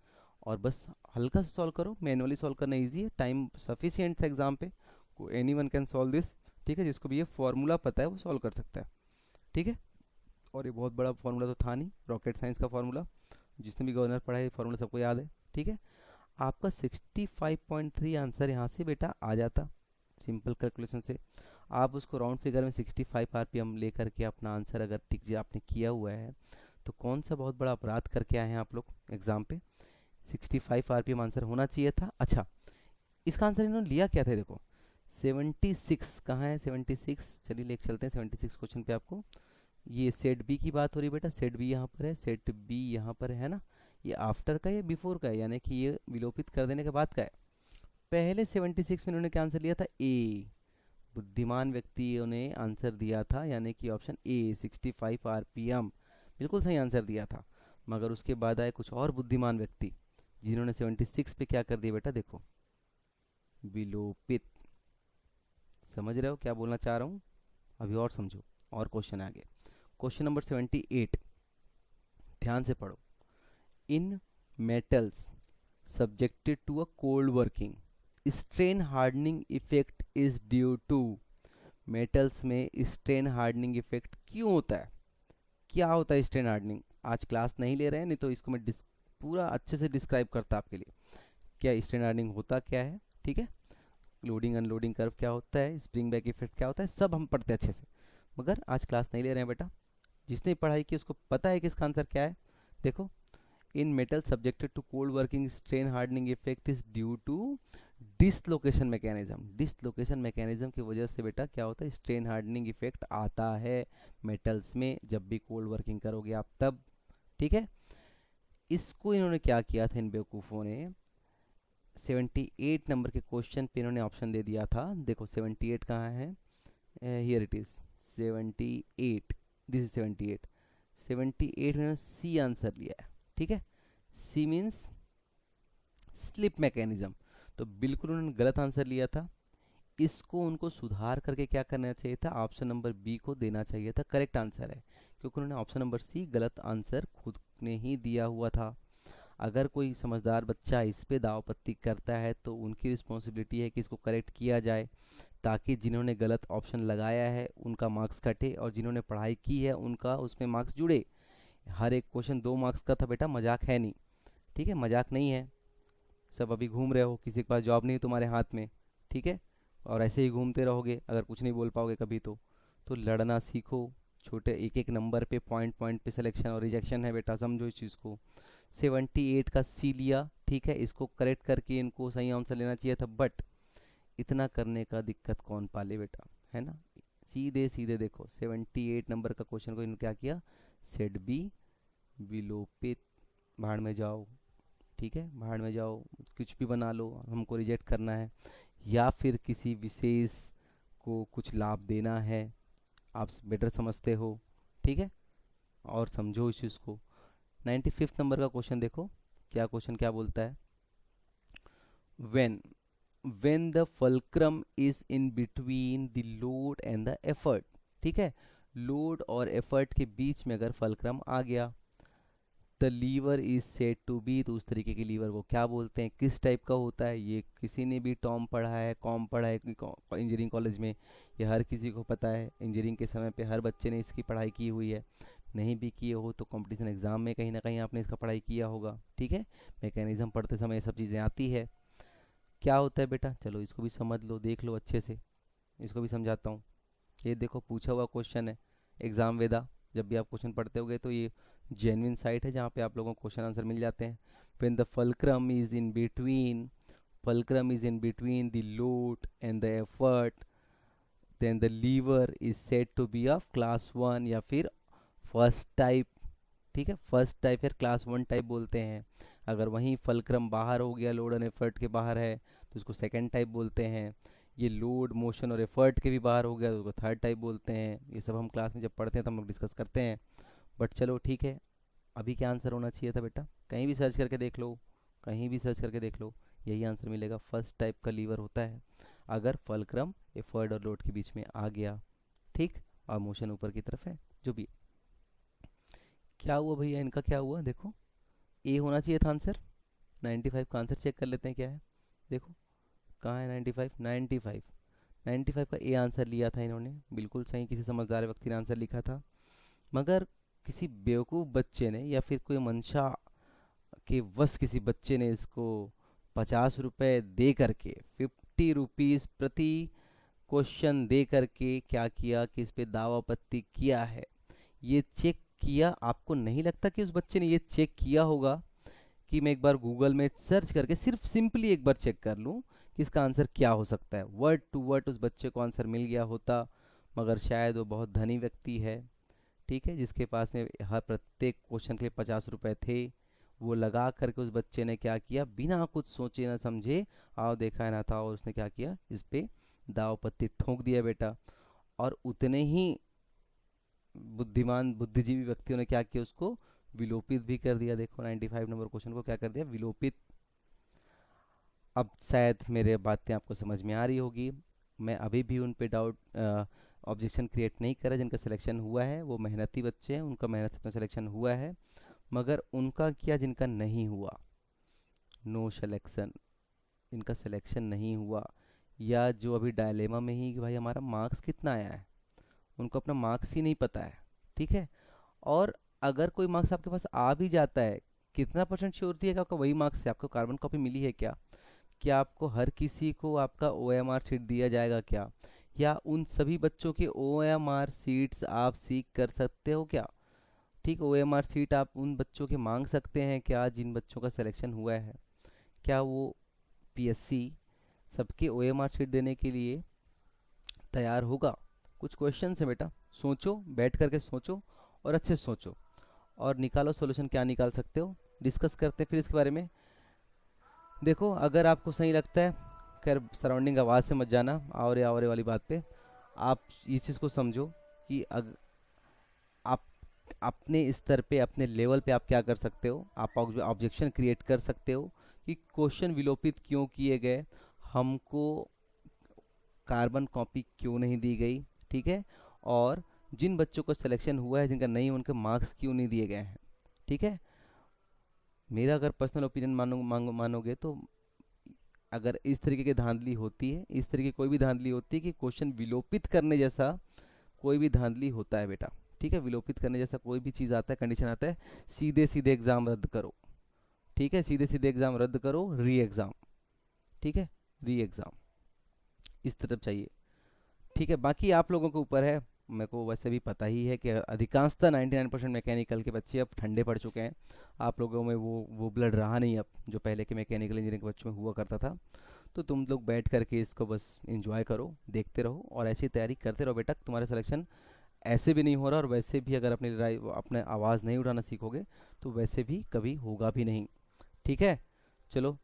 और बस हल्का सा सॉल्व करो, मैनुअली सॉल्व करना इजी है, टाइम सफिशिएंट था एग्जाम पे, anyone can solve this, ठीक है। जिसको भी ये फॉर्मूला पता है वो सॉल्व कर सकता है, ठीक है। और ये बहुत बड़ा फार्मूला तो था नहीं, रॉकेट साइंस का फार्मूला, जिसने भी गवर्नर पढ़ा है फार्मूला सबको याद है, ठीक है। आपका 65.3 आंसर यहाँ से बेटा आ जाता, सिंपल कैलकुलेशन से। आप उसको राउंड फिगर में 65 आरपीएम लेकर के अपना आंसर अगर टिक जी आपने किया हुआ है, तो कौन सा बहुत बड़ा अपराध करके आए हैं आप लोग एग्जाम पे। 65 आरपीएम आंसर होना चाहिए था। अच्छा, इसका आंसर इन्होंने लिया क्या था, देखो 76 कहाँ है, 76, चलिए लेके चलते हैं 76 क्वेश्चन पे। आपको ये सेट बी की बात हो रही है बेटा, सेट बी यहाँ पर है, सेट बी यहाँ पर है ना, ये आफ्टर का है बिफोर का है, यानी कि ये विलोपित कर देने के बाद का है। पहले 76 में इन्होंने क्या आंसर लिया था, ए, बुद्धिमान व्यक्तियों ने आंसर दिया था, यानी कि ऑप्शन ए 65 आरपीएम बिल्कुल सही आंसर दिया था। मगर उसके बाद आए कुछ और बुद्धिमान व्यक्ति, जिन्होंने 76 पे क्या कर दिया बेटा, देखो विलोपित। समझ रहे हो क्या बोलना चाह रहा हूँ, अभी और समझो, और क्वेश्चन आगे। क्वेश्चन नंबर 78, ध्यान से पढ़ो। In metals subjected to a cold working, strain hardening effect is due to. Metals में स्ट्रेन हार्डनिंग इफेक्ट क्यों होता है, क्या होता है स्ट्रेन हार्डनिंग। आज क्लास नहीं ले रहे हैं, नहीं तो इसको मैं पूरा अच्छे से डिस्क्राइब करता आपके लिए, क्या स्ट्रेन हार्डनिंग होता क्या है, ठीक है। लोडिंग अनलोडिंग कर्व क्या होता है, स्प्रिंग बैक इफेक्ट क्या होता है, सब हम पढ़ते हैं अच्छे से, मगर आज क्लास नहीं ले रहे हैं बेटा। जिसने पढ़ाई की उसको पता है कि इसका आंसर क्या है। देखो, in metal subjected to cold working strain hardening effect is due to dislocation mechanism. Dislocation mechanism की वजह से बेटा क्या होता है, स्ट्रेन हार्डनिंग इफेक्ट आता है मेटल्स में, जब भी कोल्ड वर्किंग करोगे आप तब, ठीक है। इसको इन्होंने क्या किया था, इन बेवकूफ़ों ने 78 नंबर के क्वेश्चन पे इन्होंने ऑप्शन दे दिया था। देखो 78 कहाँ है, here it is 78, this is 78। 78 में सी आंसर लिया है, ठीक है। सी मीन्स स्लिप मैकेनिज्म, तो बिल्कुल उन्होंने गलत आंसर लिया था। इसको उनको सुधार करके क्या करना चाहिए था, ऑप्शन नंबर बी को देना चाहिए था, करेक्ट आंसर है, क्योंकि उन्होंने ऑप्शन नंबर सी गलत आंसर खुद ने ही दिया हुआ था। अगर कोई समझदार बच्चा इस पे दावपत्ती करता है तो उनकी रिस्पॉन्सिबिलिटी है कि इसको करेक्ट किया जाए, ताकि जिन्होंने गलत ऑप्शन लगाया है उनका मार्क्स कटे, और जिन्होंने पढ़ाई की है उनका उसमें मार्क्स जुड़े। हर एक क्वेश्चन 2 मार्क्स का था बेटा, मजाक है नहीं, ठीक है, मजाक नहीं है। सब अभी घूम रहे हो, किसी के पास जॉब नहीं है तुम्हारे हाथ में, ठीक है, और ऐसे ही घूमते रहोगे, अगर कुछ नहीं बोल पाओगे कभी तो लड़ना सीखो। छोटे एक एक नंबर पे पॉइंट पॉइंट पे सिलेक्शन और रिजेक्शन है बेटा, समझो इस चीज़ को। 78 का सी लिया, ठीक है, इसको करेक्ट करके इनको सही आंसर लेना चाहिए था, बट इतना करने का दिक्कत कौन पाले बेटा, है ना। सीधे सीधे देखो 78 नंबर का क्वेश्चन को इन्होंने क्या किया, सेट बी विलोपित, भाड़ में जाओ, ठीक है, भाड़ में जाओ, कुछ भी बना लो, हमको रिजेक्ट करना है, या फिर किसी विशेष को कुछ लाभ देना है, आप बेटर समझते हो, ठीक है, और समझो इस चीज़ को। 95 नंबर का क्वेश्चन देखो, क्या क्वेश्चन क्या बोलता है, when the fulcrum is in between the load and the effort, ठीक है, लोड और एफर्ट के बीच में अगर फलक्रम आ गया, the lever is said to be, तो उस तरीके के लीवर को क्या बोलते हैं, किस टाइप का होता है, ये किसी ने भी टॉम पढ़ा है, कॉम पढ़ा है इंजीनियरिंग कॉलेज में, ये हर किसी को पता है, इंजीनियरिंग के समय पे हर बच्चे ने इसकी पढ़ाई की हुई है, नहीं भी किए हो तो कंपटीशन एग्जाम में कहीं ना कहीं आपने इसका पढ़ाई किया होगा, ठीक है, मैकेनिज्म पढ़ते समय ये सब चीज़ें आती है। क्या होता है बेटा, चलो इसको भी समझ लो, देख लो अच्छे से, इसको भी समझाता हूँ। ये देखो पूछा हुआ क्वेश्चन है, एग्जाम वेदा, जब भी आप क्वेश्चन पढ़ते होगे तो ये जेन्युइन साइट है जहाँ पे आप लोगों को क्वेश्चन आंसर मिल जाते हैं। When the fulcrum is in between, fulcrum is in between the load and the effort, then the lever is said to be of class 1 या फिर फर्स्ट टाइप, ठीक है, फर्स्ट टाइप या क्लास 1 टाइप बोलते हैं। अगर वहीं फलक्रम बाहर हो गया, लोड एंड एफर्ट के बाहर है, तो उसको सेकंड टाइप बोलते हैं। ये लोड मोशन और एफर्ट के भी बाहर हो गया तो उसको थर्ड टाइप बोलते हैं। ये सब हम क्लास में जब पढ़ते हैं तो हम लोग डिस्कस करते हैं, बट चलो ठीक है। अभी क्या आंसर होना चाहिए था बेटा, कहीं भी सर्च करके देख लो, कहीं भी सर्च करके देख लो, यही आंसर मिलेगा। फर्स्ट टाइप का लीवर होता है अगर फलक्रम एफर्ट और लोड के बीच में आ गया, ठीक, और मोशन ऊपर की तरफ है, जो भी। क्या हुआ भैया, इनका क्या हुआ, देखो ए होना चाहिए था आंसर। 95 का आंसर चेक कर लेते हैं क्या है, देखो कहाँ है 95, 95 का ए आंसर लिया था इन्होंने, बिल्कुल सही, किसी समझदार व्यक्ति ने आंसर लिखा था। मगर किसी बेवकूफ़ बच्चे ने या फिर कोई मंशा के वश किसी बच्चे ने इसको 50 रुपये दे करके, 50 रुपीज़ प्रति क्वेश्चन दे करके क्या किया कि इस पे दावा आपत्ति किया है। ये चेक किया, आपको नहीं लगता कि उस बच्चे ने ये चेक किया होगा कि मैं एक बार गूगल में सर्च करके सिर्फ सिंपली एक बार चेक कर लूँ कि इसका आंसर क्या हो सकता है, वर्ड टू वर्ड उस बच्चे को आंसर मिल गया होता। मगर शायद वो बहुत धनी व्यक्ति है, ठीक है, जिसके पास में हर प्रत्येक क्वेश्चन के लिए 50 रुपये थे। वो लगा करके उस बच्चे ने क्या किया, बिना कुछ सोचे ना समझे, आओ देखा ना था, और उसने क्या किया, इस पे दाव पत्ती ठोंक दिया बेटा। और उतने ही बुद्धिमान बुद्धिजीवी व्यक्तियों ने क्या किया, उसको विलोपित भी कर दिया। देखो 95 नंबर क्वेश्चन को क्या कर दिया, विलोपित। अब शायद मेरे बातें आपको समझ में आ रही होगी। मैं अभी भी उन पे डाउट ऑब्जेक्शन क्रिएट नहीं कर रहा। जिनका सिलेक्शन हुआ है वो मेहनती बच्चे हैं, उनका मेहनत से अपना सिलेक्शन हुआ है। मगर उनका क्या, जिनका नहीं हुआ, नो सिलेक्शन, इनका सिलेक्शन नहीं हुआ, या जो अभी डायलेमा में ही कि भाई हमारा मार्क्स कितना आया है, उनको अपना मार्क्स ही नहीं पता है, ठीक है। और अगर कोई मार्क्स आपके पास आ भी जाता है, कितना परसेंट श्योरिटी है कि आपका वही मार्क्स है, आपको कार्बन कॉपी मिली है क्या, क्या आपको हर किसी को आपका OMR शीट दिया जाएगा क्या, या उन सभी बच्चों के OMR शीट्स आप सीख कर सकते हो क्या, ठीक, OMR शीट आप उन बच्चों के मांग सकते हैं क्या जिन बच्चों का सिलेक्शन हुआ है। क्या वो PSC सबके OMR शीट देने के लिए तैयार होगा। कुछ क्वेश्चन है बेटा, सोचो, बैठ करके सोचो और अच्छे से सोचो और निकालो सॉल्यूशन, क्या निकाल सकते हो, डिस्कस करते हैं फिर इसके बारे में। देखो अगर आपको सही लगता है, खैर सराउंडिंग आवाज़ से मत जाना, आवरे वाली बात पे आप इस चीज़ को समझो कि आप अपने स्तर पे, अपने लेवल पे आप क्या कर सकते हो, आप ऑब्जेक्शन क्रिएट कर सकते हो कि क्वेश्चन विलोपित क्यों किए गए, हमको कार्बन कॉपी क्यों नहीं दी गई, ठीक है, और जिन बच्चों को सिलेक्शन हुआ है, जिनका नहीं, उनके मार्क्स क्यों नहीं दिए गए हैं, ठीक है। मेरा अगर पर्सनल ओपिनियन मानोगे तो अगर इस तरीके की धांधली होती है, इस तरीके की कोई भी धांधली होती है कि क्वेश्चन विलोपित करने जैसा कोई भी धांधली होता है बेटा, ठीक है, विलोपित करने जैसा कोई भी चीज़ आता है, कंडीशन आता है, सीधे सीधे एग्ज़ाम रद्द करो, ठीक है, सीधे सीधे एग्ज़ाम रद्द करो, री एग्ज़ाम, ठीक है, री एग्ज़ाम इस तरफ चाहिए, ठीक है। बाकी आप लोगों के ऊपर है, मेरे को वैसे भी पता ही है कि अधिकांशतः 99% मैकेनिकल के बच्चे अब ठंडे पड़ चुके हैं। आप लोगों में वो ब्लड रहा नहीं अब, जो पहले के मैकेनिकल इंजीनियरिंग के बच्चों में हुआ करता था। तो तुम लोग बैठ करके इसको बस एंजॉय करो, देखते रहो और ऐसी तैयारी करते रहो बेटा। तुम्हारा सिलेक्शन ऐसे भी नहीं हो रहा, और वैसे भी अगर अपने आवाज़ नहीं उठाना सीखोगे तो वैसे भी कभी होगा भी नहीं। ठीक है, चलो।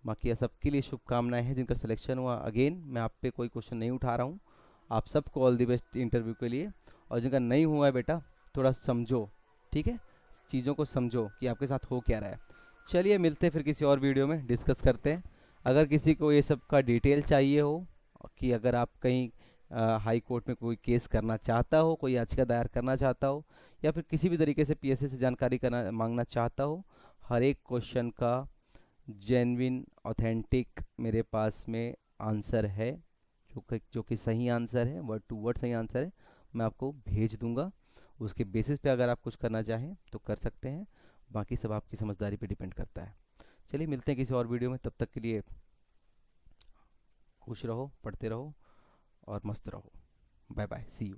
बाकी ये सबके लिए शुभकामनाएं हैं जिनका सिलेक्शन हुआ। अगेन मैं आप पे कोई क्वेश्चन नहीं उठा रहा हूँ। आप सबको ऑल द बेस्ट इंटरव्यू के लिए। और जिनका नहीं हुआ है बेटा, थोड़ा समझो, ठीक है, चीज़ों को समझो कि आपके साथ हो क्या रहा है। चलिए मिलते हैं फिर किसी और वीडियो में, डिस्कस करते हैं। अगर किसी को ये सब का डिटेल चाहिए हो कि अगर आप कहीं हाई कोर्ट में कोई केस करना चाहता हो, कोई याचिका दायर करना चाहता हो, या फिर किसी भी तरीके से पीएससी से जानकारी करना मांगना चाहता हो, हर एक क्वेश्चन का जेन्युइन ऑथेंटिक मेरे पास में आंसर है, जो कि सही आंसर है, वर्ड टू वर्ड सही आंसर है, मैं आपको भेज दूंगा। उसके बेसिस पे अगर आप कुछ करना चाहें तो कर सकते हैं। बाकी सब आपकी समझदारी पे डिपेंड करता है। चलिए मिलते हैं किसी और वीडियो में, तब तक के लिए खुश रहो, पढ़ते रहो और मस्त रहो। Bye bye, see you.